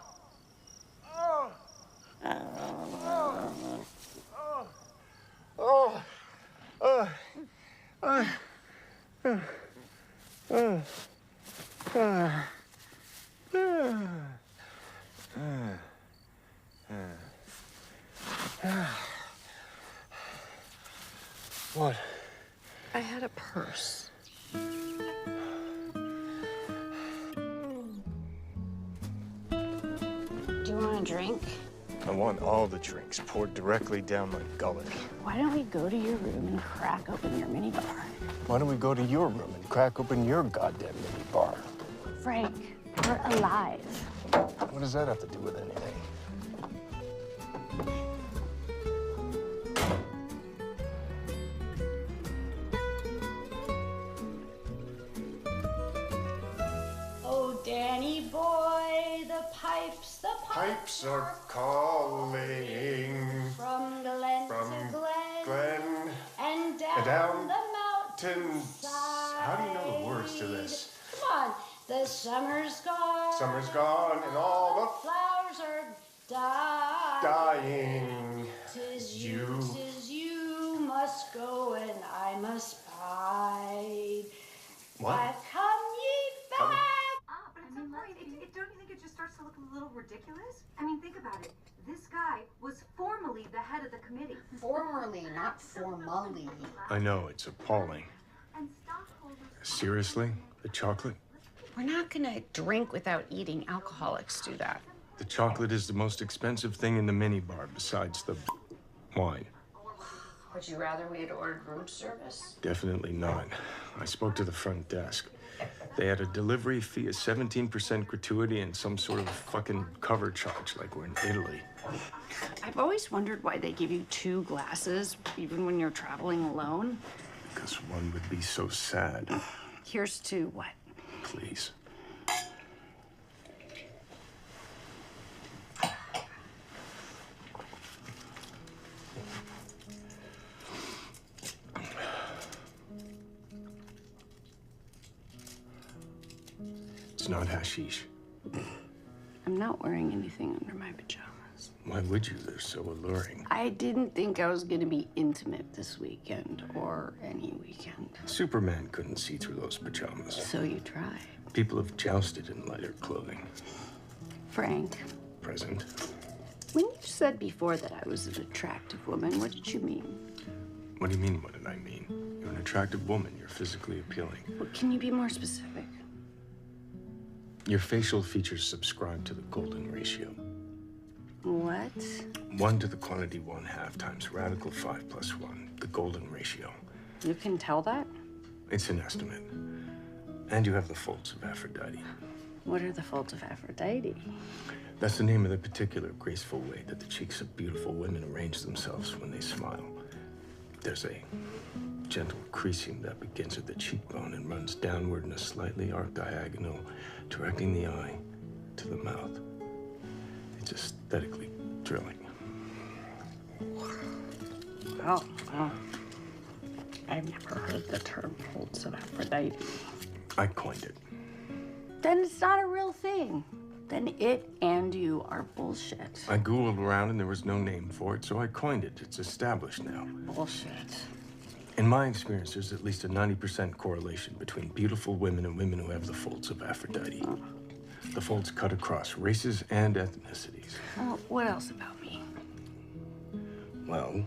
Oh! Oh! What? I had a purse. Do you want a drink? I want all the drinks poured directly down my gullet. Why don't we go to your room and crack open your minibar? Why don't we go to your room and crack open your goddamn mini bar? Frank, we're alive. What does that have to do with anything? Oh, Danny boy, the pipes Pipes are calling from Glen from to Glen, Glen and and down down the mountain. to... How do you know the words to this? Come on, the summer's gone. Summer's gone and all the flowers are dying. Tis you must go and I must bide. What? Why come ye back? But it's don't you think it just starts to look a little ridiculous? I mean, think about it. This guy was formerly the head of the committee. Formerly, not formally. I know, it's appalling. And stockholders... Seriously? The chocolate? We're not gonna drink without eating. Alcoholics do that. The chocolate is the most expensive thing in the minibar besides the wine. Would you rather we had ordered room service? Definitely not. I spoke to the front desk. They had a delivery fee of 17% gratuity and some sort of fucking cover charge like we're in Italy. I've always wondered why they give you 2 glasses, even when you're traveling alone. Because one would be so sad. Here's to what? Please. It's not hashish. I'm not wearing anything under my pajamas. Why would you? They're so alluring. I didn't think I was going to be intimate this weekend or any weekend. Superman couldn't see through those pajamas. So you tried. People have jousted in lighter clothing. Frank, Present. when you said before that I was an attractive woman, what did you mean? What do you mean, what did I mean? You're an attractive woman. You're physically appealing. Well, can you be more specific? Your facial features subscribe to the golden ratio. What? 1 to the quantity 1/2 times radical 5 plus 1, the golden ratio. You can tell that? It's an estimate. And you have the folds of Aphrodite. What are the folds of Aphrodite? That's the name of the particular graceful way that the cheeks of beautiful women arrange themselves when they smile. There's a gentle creasing that begins at the cheekbone and runs downward in a slightly arced diagonal, directing the eye to the mouth. It's aesthetically thrilling. Oh, well, I've never heard the term folds of Aphrodite. I coined it. Then it's not a real thing. Then it and you are bullshit. I Googled around and there was no name for it, so I coined it. It's established now. Bullshit. In my experience, there's at least a 90% correlation between beautiful women and women who have the folds of Aphrodite. The folds cut across races and ethnicities. Well, what else about me? Well,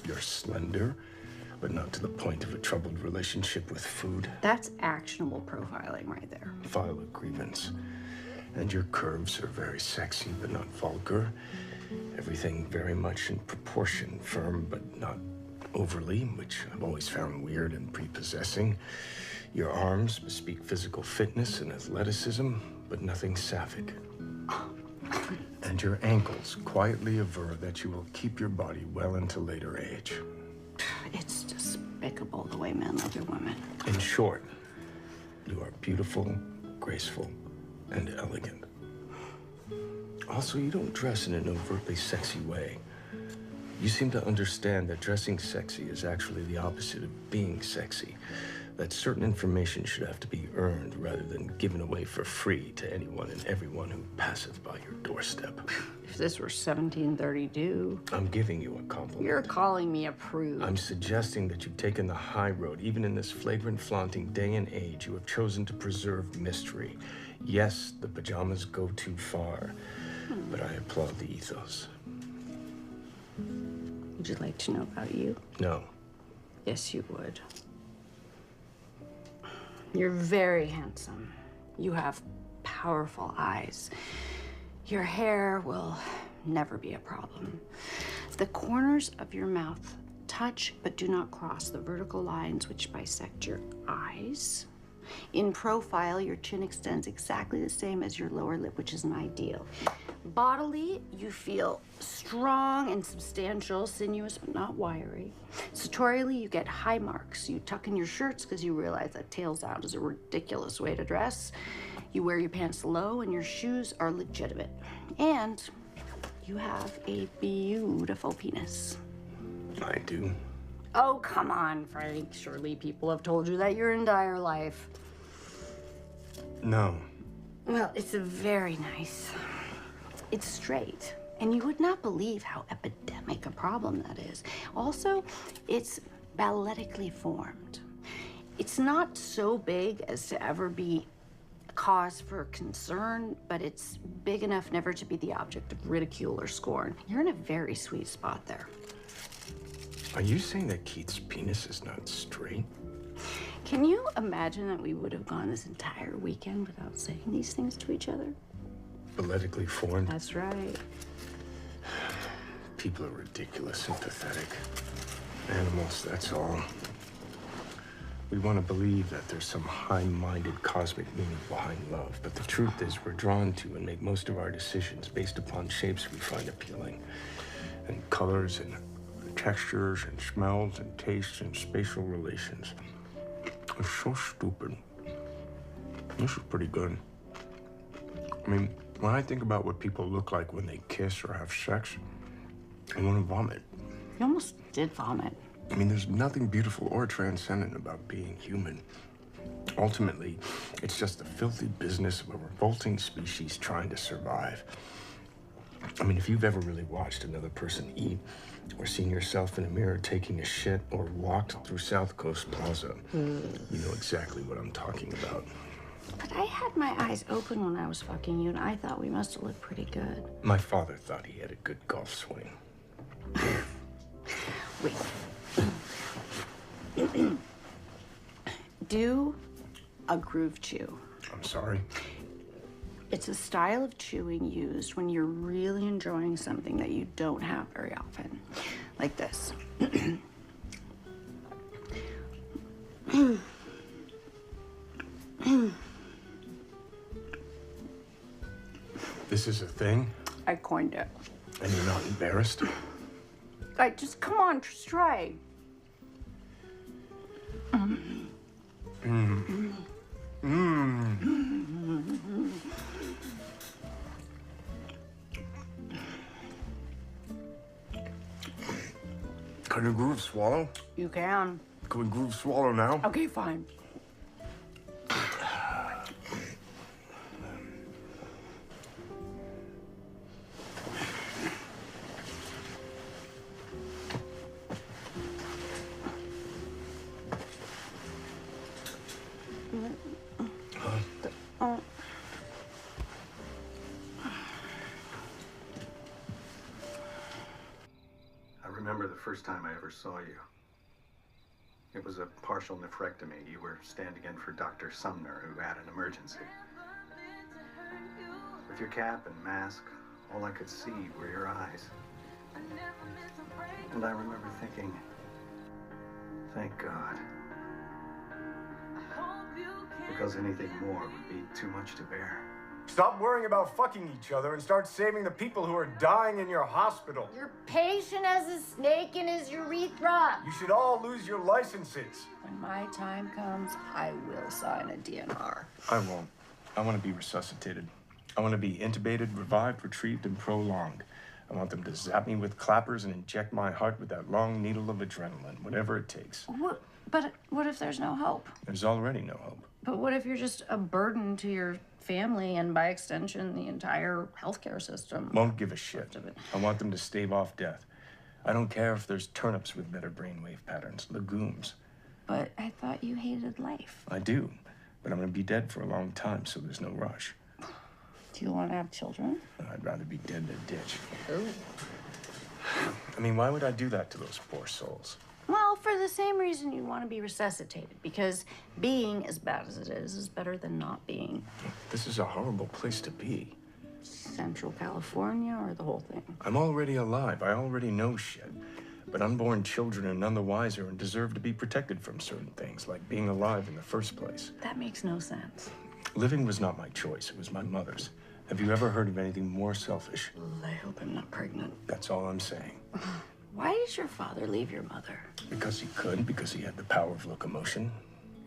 you're slender, but not to the point of a troubled relationship with food. That's actionable profiling right there. File a grievance. And your curves are very sexy, but not vulgar. Everything very much in proportion, firm, but not overly, which I've always found weird and prepossessing. Your arms bespeak physical fitness and athleticism, but nothing sapphic. And your ankles quietly aver that you will keep your body well into later age. It's despicable the way men love their women. In short, you are beautiful, graceful, and elegant. Also, you don't dress in an overtly sexy way. You seem to understand that dressing sexy is actually the opposite of being sexy. That certain information should have to be earned rather than given away for free to anyone and everyone who passeth by your doorstep. If this were 1732... I'm giving you a compliment. You're calling me a prude. I'm suggesting that you've taken the high road. Even in this flagrant, flaunting day and age, you have chosen to preserve mystery. Yes, the pajamas go too far, but I applaud the ethos. Would you like to know about you? No. Yes, you would. You're very handsome. You have powerful eyes. Your hair will never be a problem. The corners of your mouth touch but do not cross the vertical lines which bisect your eyes. In profile, your chin extends exactly the same as your lower lip, which is an ideal. Bodily, you feel strong and substantial, sinuous but not wiry. Sartorially, you get high marks. You tuck in your shirts because you realize that tails out is a ridiculous way to dress. You wear your pants low and your shoes are legitimate. And you have a beautiful penis. I do. Oh, come on, Frank. Surely people have told you that you're in dire life. No. Well, it's very nice. It's straight, and you would not believe how epidemic a problem that is. Also, it's balletically formed. It's not so big as to ever be a cause for concern, but it's big enough never to be the object of ridicule or scorn. You're in a very sweet spot there. Are you saying that Keith's penis is not straight? Can you imagine that we would have gone this entire weekend without saying these things to each other? Balletically formed? That's right. People are ridiculous and pathetic. Animals, that's all. We want to believe that there's some high-minded cosmic meaning behind love, but the truth is we're drawn to and make most of our decisions based upon shapes we find appealing, and colors and textures and smells and tastes and spatial relations. It's so stupid. This is pretty good. I mean, when I think about what people look like when they kiss or have sex, I want to vomit. You almost did vomit. I mean, there's nothing beautiful or transcendent about being human. Ultimately, it's just the filthy business of a revolting species trying to survive. I mean, if you've ever really watched another person eat, or seen yourself in a mirror taking a shit, or walked through South Coast Plaza, you know exactly what I'm talking about. But I had my eyes open when I was fucking you, and I thought we must have looked pretty good. My father thought he had a good golf swing. Wait. Do a groove chew. I'm sorry. It's a style of chewing used when you're really enjoying something that you don't have very often. Like this. This is a thing? I coined it. And you're not embarrassed? Just come on, just try. Can you groove swallow? You can. Can we groove swallow now? Okay, fine. I remember the first time I ever saw you. It was a partial nephrectomy. You were standing in for Dr. Sumner, who had an emergency. With your cap and mask, all I could see were your eyes. And I remember thinking, thank God. Because anything more would be too much to bear. Stop worrying about fucking each other and start saving the people who are dying in your hospital. Your patient has a snake in his urethra. You should all lose your licenses. When my time comes, I will sign a DNR. I won't. I want to be resuscitated. I want to be intubated, revived, retrieved, and prolonged. I want them to zap me with clappers and inject my heart with that long needle of adrenaline, whatever it takes. But what if there's no hope? There's already no hope. But what if you're just a burden to your family and, by extension, the entire healthcare system? Won't give a shit. I want them to stave off death. I don't care if there's turnips with better brainwave patterns, legumes. But I thought you hated life. I do, but I'm gonna be dead for a long time, so there's no rush. Do you want to have children? I'd rather be dead than ditch. I mean, why would I do that to those poor souls? Well, for the same reason you want to be resuscitated, because being, as bad as it is better than not being. This is a horrible place to be. Central California or the whole thing? I'm already alive. I already know shit. But unborn children are none the wiser and deserve to be protected from certain things, like being alive in the first place. That makes no sense. Living was not my choice. It was my mother's. Have you ever heard of anything more selfish? I hope I'm not pregnant. That's all I'm saying. Why did your father leave your mother? Because he could, because he had the power of locomotion.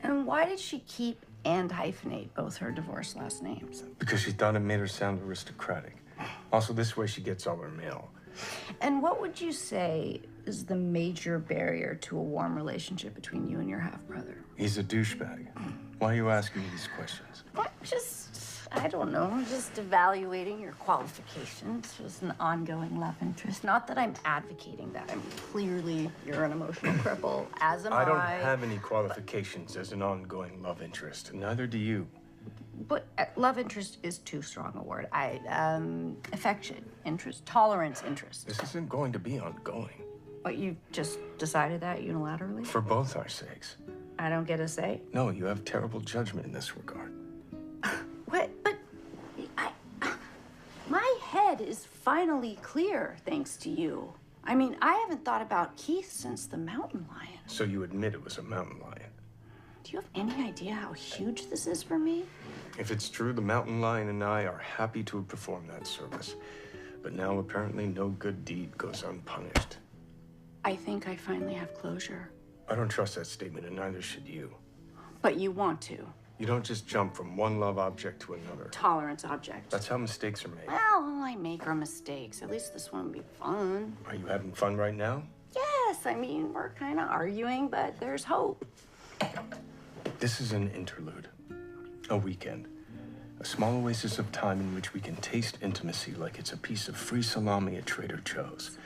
And why did she keep and hyphenate both her divorced last names? Because she thought it made her sound aristocratic. Also, this way she gets all her mail. And what would you say is the major barrier to a warm relationship between you and your half-brother? He's a douchebag. Why are you asking me these questions? I don't know, just evaluating your qualifications. Just an ongoing love interest. Not that I'm advocating that. I mean, clearly you're an emotional cripple, as am I. I don't have any qualifications as an ongoing love interest, and neither do you. But love interest is too strong a word. Affection, interest, tolerance, interest. This isn't going to be ongoing. But you just decided that unilaterally? For both our sakes. I don't get a say? No, you have terrible judgment in this regard. What? But my head is finally clear, thanks to you. I mean, I haven't thought about Keith since the mountain lion. So you admit it was a mountain lion? Do you have any idea how huge this is for me? If it's true, the mountain lion and I are happy to have performed that service. But now apparently no good deed goes unpunished. I think I finally have closure. I don't trust that statement, and neither should you. But you want to. You don't just jump from one love object to another. Tolerance object. That's how mistakes are made. Well, I make our mistakes. At least this one will be fun. Are you having fun right now? Yes, guess. I mean, we're kind of arguing, but there's hope. This is an interlude, a weekend, a small oasis of time in which we can taste intimacy like it's a piece of free salami at Trader Joe's.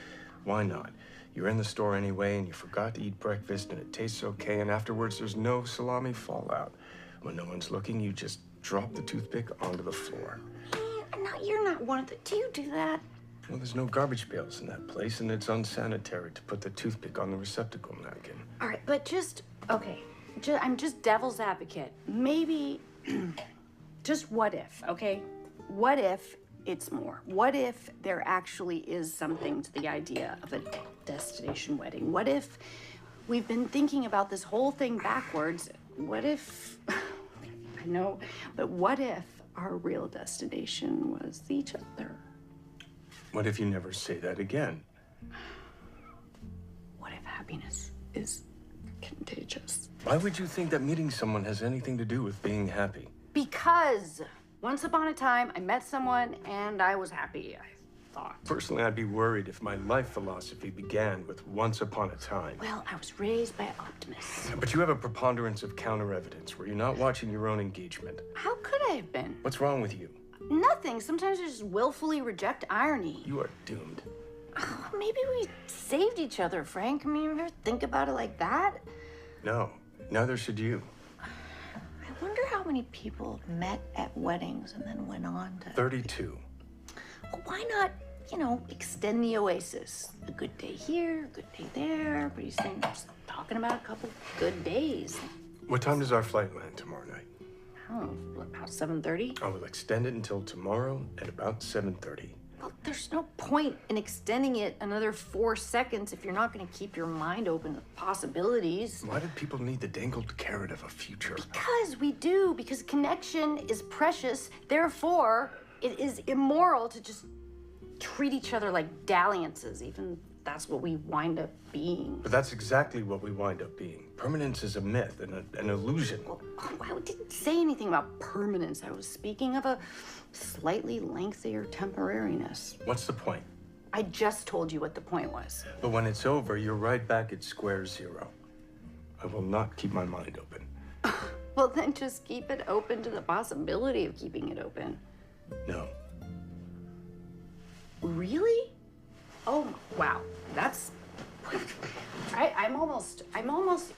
Why not? You're in the store anyway, and you forgot to eat breakfast, and it tastes okay, and afterwards there's no salami fallout. When no one's looking, you just drop the toothpick onto the floor. No, you're not one of the... Do you do that? Well, there's no garbage pails in that place, and it's unsanitary to put the toothpick on the receptacle napkin. All right, but just... Okay, I'm just devil's advocate. Maybe... just what if, okay? What if it's more? What if there actually is something to the idea of a destination wedding? What if we've been thinking about this whole thing backwards? What if... I know, but what if our real destination was each other? What if you never say that again? What if happiness is contagious? Why would you think that meeting someone has anything to do with being happy? Because once upon a time, I met someone and I was happy, I thought. Personally, I'd be worried if my life philosophy began with once upon a time. Well, I was raised by optimists. But you have a preponderance of counter-evidence where you're not watching your own engagement. How could I have been? What's wrong with you? Nothing. Sometimes I just willfully reject irony. You are doomed. Oh, maybe we saved each other, Frank. I mean, you ever think about it like that? No, neither should you. I wonder how many people met at weddings and then went on to... 32. Well, why not, you know, extend the oasis? A good day here, a good day there. Pretty soon, just talking about a couple good days. What time does our flight land tomorrow night? Oh, about 7:30? I will extend it until tomorrow at about 7:30. Well, there's no point in extending it another 4 seconds if you're not going to keep your mind open to possibilities. Why do people need the dangled carrot of a future? Because we do. Because connection is precious. Therefore, it is immoral to just treat each other like dalliances, even that's what we wind up being. But that's exactly what we wind up being. Permanence is a myth and an illusion. Well, I didn't say anything about permanence. I was speaking of a slightly lengthier temporariness. What's the point? I just told you what the point was. But when it's over, you're right back at square zero. I will not keep my mind open. Well, then just keep it open to the possibility of keeping it open. No. Really? Oh, wow. That's... I'm almost,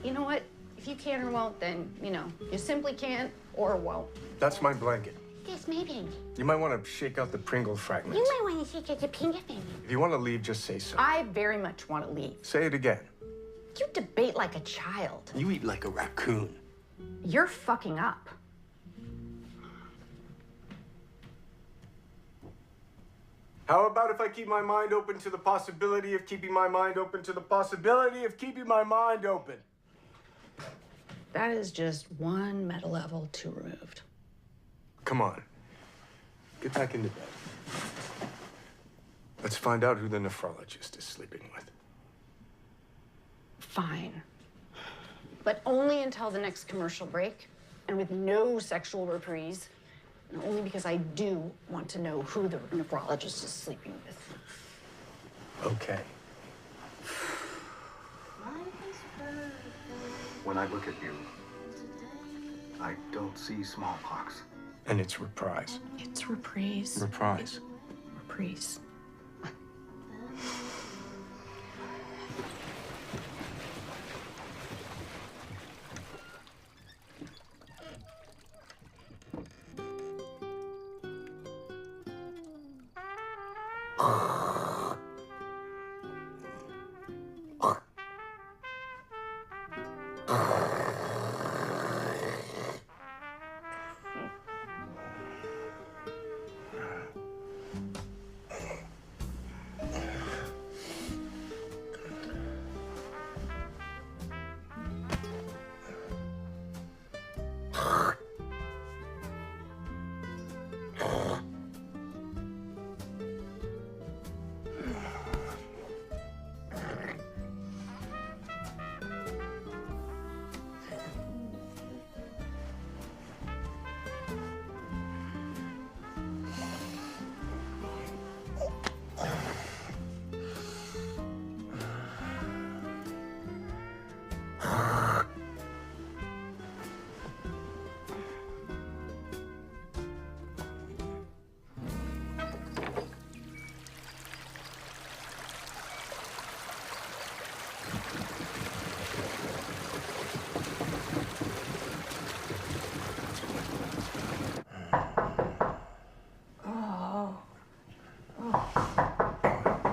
you know what? If you can or won't, then, you know, you simply can't or won't. That's my blanket. Yes, maybe. You might want to shake out the Pringle fragments. You might want to shake out the pinky finger. If you want to leave, just say so. I very much want to leave. Say it again. You debate like a child. You eat like a raccoon. You're fucking up. How about if I keep my mind open to the possibility of keeping my mind open to the possibility of keeping my mind open? That is just one meta level too removed. Come on. Get back into bed. Let's find out who the nephrologist is sleeping with. Fine. But only until the next commercial break, and with no sexual reprise. And only because I do want to know who the nephrologist is sleeping with. Okay. When I look at you, I don't see smallpox. And it's reprise. It's reprise. Reprise. Reprise.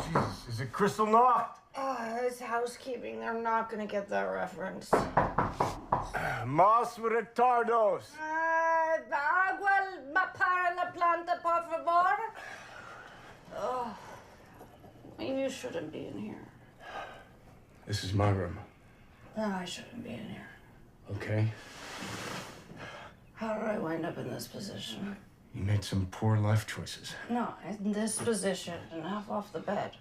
Jesus, is it crystal knocked? Oh, it's housekeeping. They're not gonna get that reference. Mas retardos. Agua para la planta, por favor. Oh, you shouldn't be in here. This is my room. No, I shouldn't be in here. Okay? How did I wind up in this position? You made some poor life choices. No, in this position and half off the bed.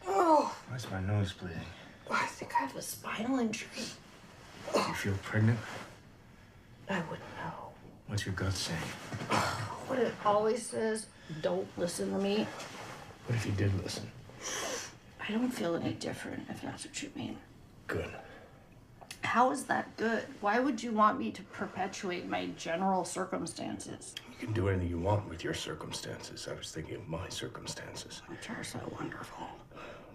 Oh, Why's my nose bleeding? I think I have a spinal injury. You feel pregnant? I wouldn't know. What's your gut saying? What it always says, don't listen to me. What if you did listen? I don't feel any different, if that's what you mean. Good. How is that good? Why would you want me to perpetuate my general circumstances? You can do anything you want with your circumstances. I was thinking of my circumstances. Which are so wonderful.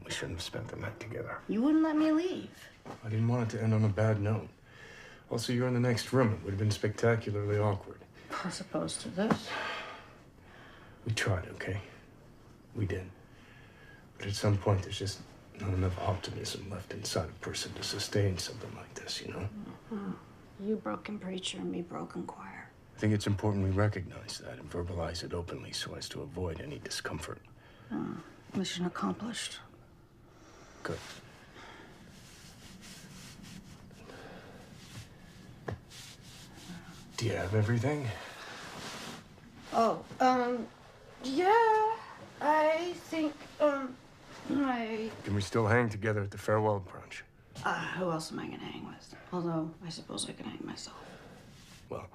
We shouldn't have spent the night together. You wouldn't let me leave. I didn't want it to end on a bad note. Also, you're in the next room. It would have been spectacularly awkward. As opposed to this. We tried, okay? We did. But at some point, there's just not enough optimism left inside a person to sustain something like this, you know? You broken preacher and me broken choir. I think it's important we recognize that and verbalize it openly so as to avoid any discomfort. Mission accomplished. Good. Do you have everything? Oh, yeah. I think, Can we still hang together at the farewell brunch? who else am I gonna hang with? Although, I suppose I can hang myself. Well,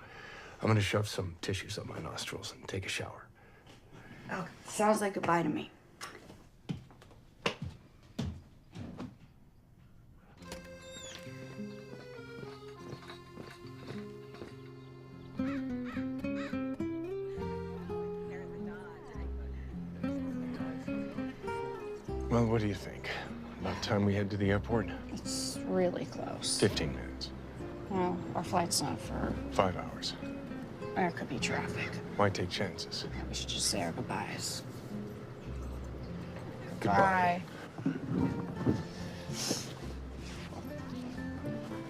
I'm gonna shove some tissues up my nostrils and take a shower. Okay, sounds like goodbye to me. Well, what do you think? About time we head to the airport? It's really close. 15 minutes. Well, our flight's not for... 5 hours. There could be traffic. Why take chances? We should just say our goodbyes. Goodbye. Bye.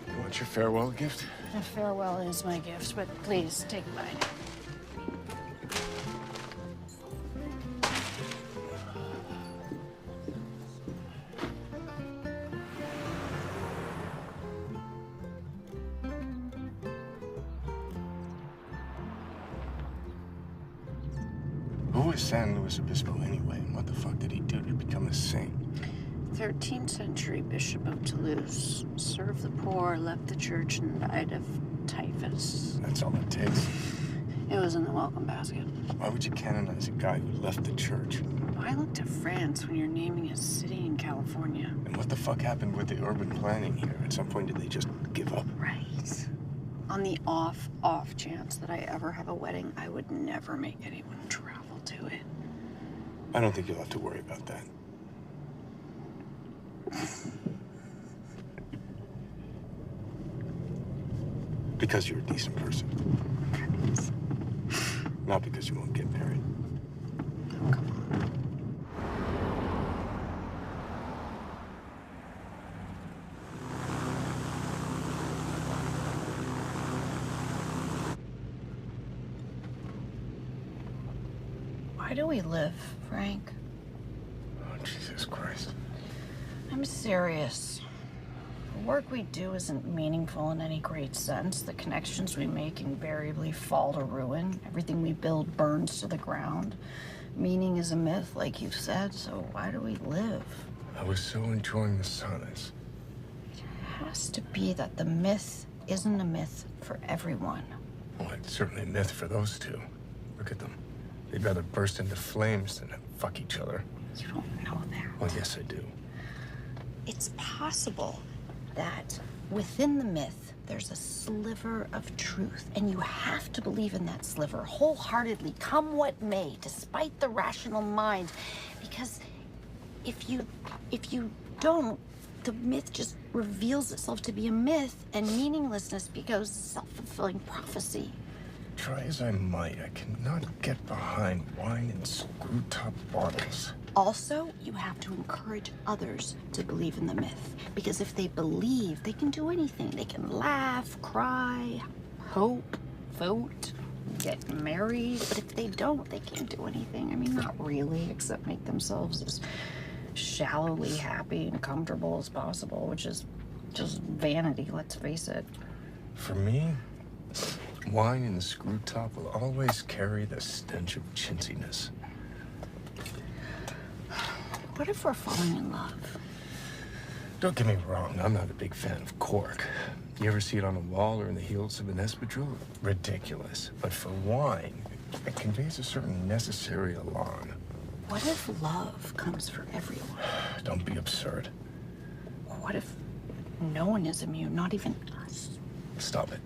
You want your farewell gift? A farewell is my gift, but please, take a bite. Who was San Luis Obispo anyway, and what the fuck did he do to become a saint? 13th century bishop of Toulouse. Served the poor, left the church, and died of typhus. That's all it takes. It was in the welcome basket. Why would you canonize a guy who left the church? Why look to France when you're naming a city in California? And what the fuck happened with the urban planning here? At some point, did they just give up? Right. On the off chance that I ever have a wedding, I would never make anyone travel to it. I don't think you'll have to worry about that. Because you're a decent person. Not because you won't get married. Oh, come on. Why do we live, Frank? Oh, Jesus Christ. I'm serious. The work we do isn't meaningful in any great sense. The connections we make invariably fall to ruin. Everything we build burns to the ground. Meaning is a myth, like you've said, so why do we live? I was so enjoying the silence. It has to be that the myth isn't a myth for everyone. Well, it's certainly a myth for those two. Look at them. They'd rather burst into flames than fuck each other. You don't know that. Well, yes, I do. It's possible that within the myth, there's a sliver of truth, and you have to believe in that sliver wholeheartedly, come what may, despite the rational mind. Because if you don't, the myth just reveals itself to be a myth, and meaninglessness becomes self-fulfilling prophecy. Try as I might, I cannot get behind wine and screw-top bottles. Also, you have to encourage others to believe in the myth. Because if they believe, they can do anything. They can laugh, cry, hope, vote, get married. But if they don't, they can't do anything. I mean, not really, except make themselves as shallowly happy and comfortable as possible, which is just vanity, let's face it. For me, wine in the screw-top will always carry the stench of chintziness. What if we're falling in love? Don't get me wrong, I'm not a big fan of cork. You ever see it on a wall or in the heels of an espadrille? Ridiculous. But for wine, it conveys a certain necessary elan. What if love comes for everyone? Don't be absurd. What if no one is immune, not even us? Stop it.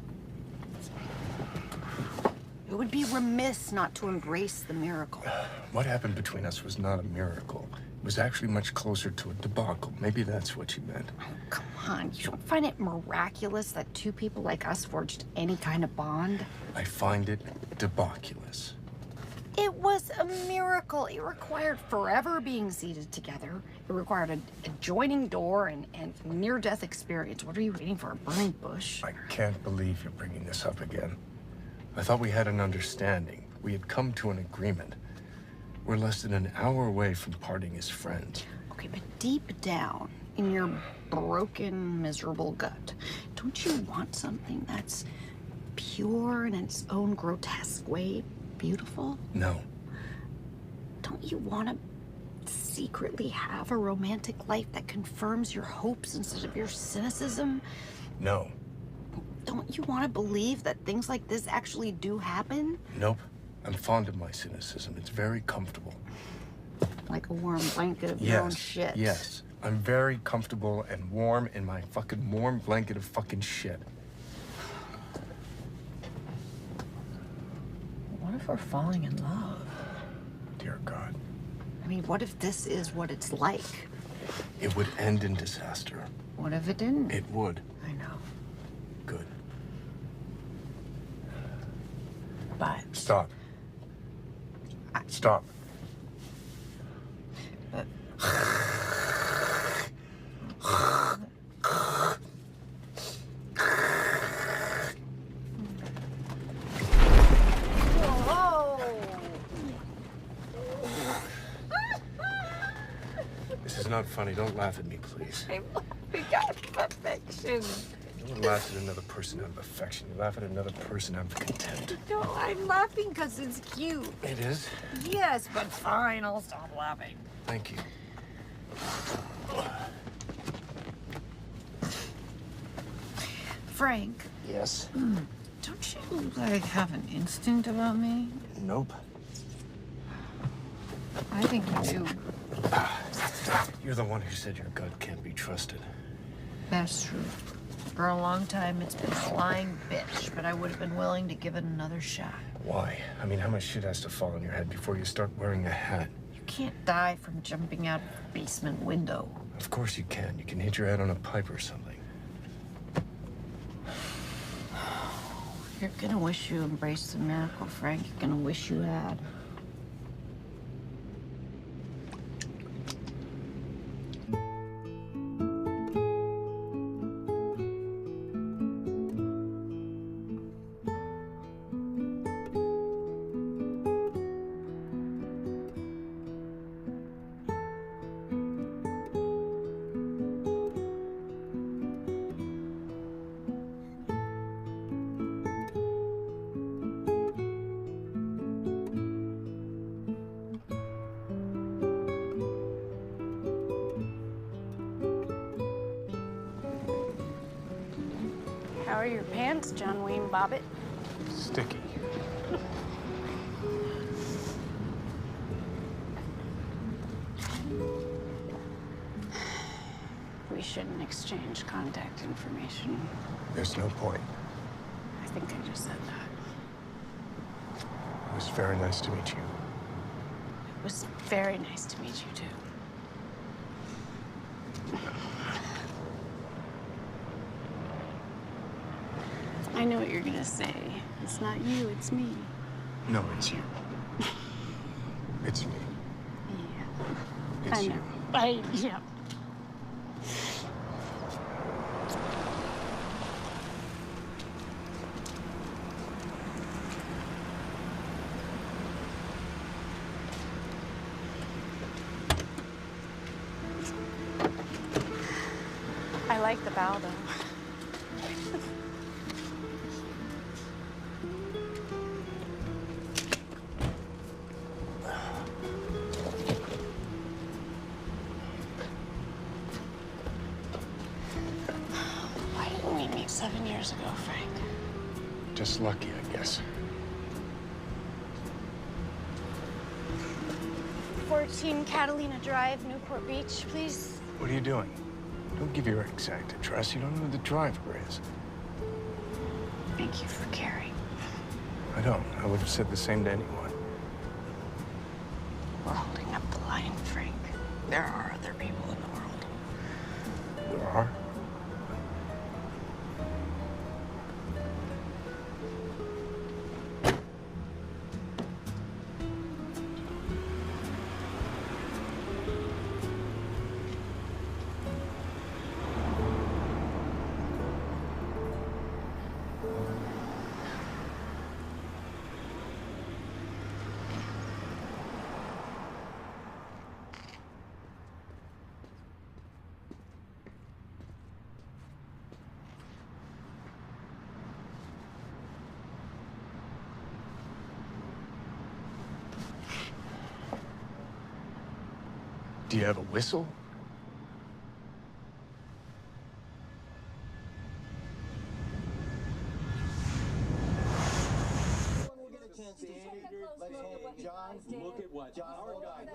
It would be remiss not to embrace the miracle. What happened between us was not a miracle. It was actually much closer to a debacle. Maybe that's what you meant. Oh, come on. You don't find it miraculous that two people like us forged any kind of bond? I find it debaculous. It was a miracle. It required forever being seated together. It required an adjoining door and near-death experience. What are you waiting for, a burning bush? I can't believe you're bringing this up again. I thought we had an understanding. We had come to an agreement. We're less than an hour away from parting as friends. Okay, but deep down in your broken, miserable gut, don't you want something that's pure in its own grotesque way, beautiful? No. Don't you want to secretly have a romantic life that confirms your hopes instead of your cynicism? No. Don't you want to believe that things like this actually do happen? Nope. I'm fond of my cynicism. It's very comfortable. Like a warm blanket of your own shit. Yes. I'm very comfortable and warm in my fucking warm blanket of fucking shit. What if we're falling in love? Dear God. I mean, what if this is what it's like? It would end in disaster. What if it didn't? It would. I know. Good. But... Stop. Stop. But... This is not funny. Don't laugh at me, please. I'm laughing at perfection. You don't laugh at another person out of affection. You laugh at another person out of contempt. No, I'm laughing because it's cute. It is? Yes, but fine, I'll stop laughing. Thank you. Frank. Yes? Don't you, like, have an instinct about me? Nope. I think you do. You're the one who said your gut can't be trusted. That's true. For a long time, it's been a lying bitch, but I would have been willing to give it another shot. Why? I mean, how much shit has to fall on your head before you start wearing a hat? You can't die from jumping out of a basement window. Of course you can. You can hit your head on a pipe or something. You're gonna wish you embraced the miracle, Frank. You're gonna wish you had. How are your pants, John Wayne Bobbitt? Sticky. We shouldn't exchange contact information. There's no point. I think I just said that. It was very nice to meet you. It was very nice to meet you, too. I know what you're gonna say. It's not you, it's me. No, it's you. It's me. Yeah. It's I you. know. Yeah. I like the bow, though. Why didn't we meet 7 years ago, Frank? Just lucky, I guess. 14 Catalina Drive, Newport Beach, please. What are you doing? Don't give your exact address. You don't know who the driver is. Thank you for caring. I don't. I would have said the same to anyone. We're holding up the line, Frank. There are other people in the world. There are. Do you have a whistle? John, look at what our guy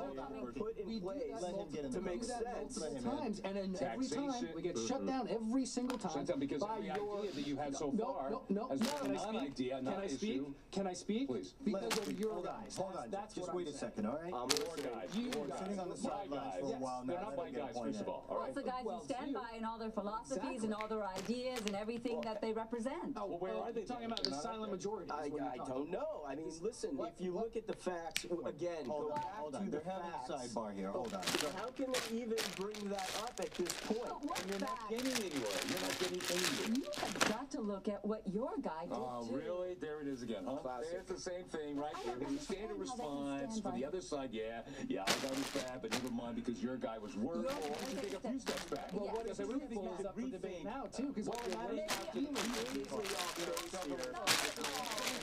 put in place let him get in to the make boat. sense. Times, and then every time we get shut down every single time. Shut down because by of the your idea that you had so far has been a non-idea, not an issue. Can I speak? Please. Because of your guys. Hold on, That's just what wait I'm a second, all right? I'm your guys. You Your guys. Sitting on the My sidelines guys. for a while now. They're not my guys, first of all. All Well, right. it's the guys who stand by and all their philosophies and all their ideas and everything that they represent. Well, where are they? Talking about the silent majority. I don't know. I mean, listen, if you look at the facts, again, go back Hold to on, the they're having a facts. sidebar here. Hold on. So how can they even bring that up at this point? What And you're not facts? getting anywhere. You're not getting anywhere. You have got to look at what your guy did too. Really? There it is again, huh? Classic. It's the same thing, right? I don't The standard understand how they can response stand for by the other side, yeah, I got his bad, but never mind because your guy was worse. Your Or you guy take a few steps back. Well, what Because if I really this think you falls should up for debate rethink now, too, because what all you that really matters have to is do. Easily off base here.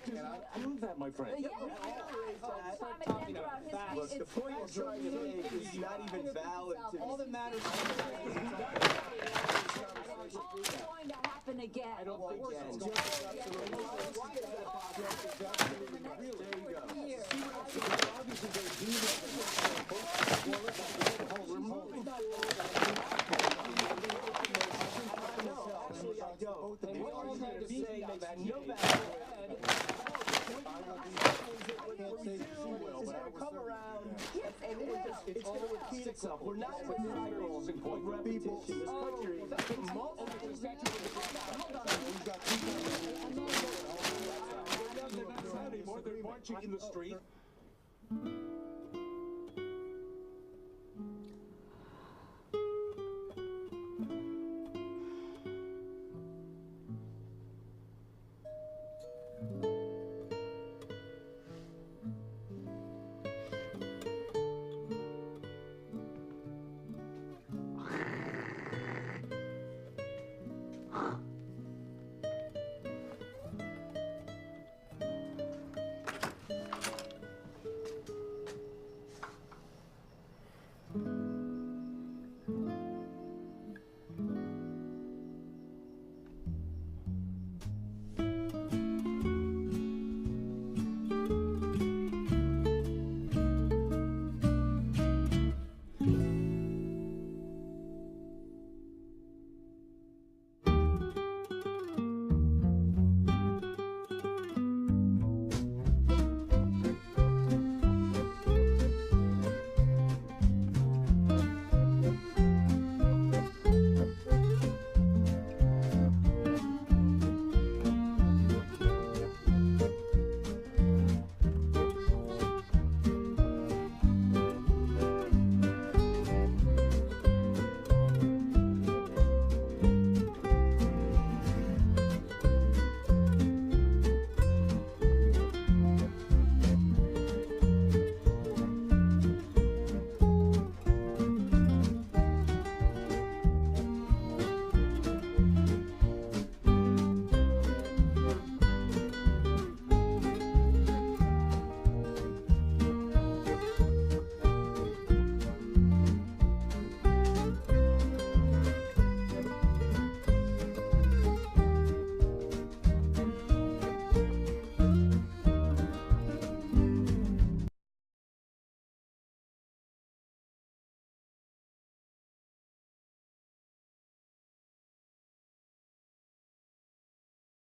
Can I prove that, my friend? Yeah, Look, talking about history. the point you're trying to make is not even valid to All that matters It's all going to happen again. I don't think We're it's going It's going to repeat itself. We're not in a cycle of repetition. This country, they're not anymore. They're marching in the street.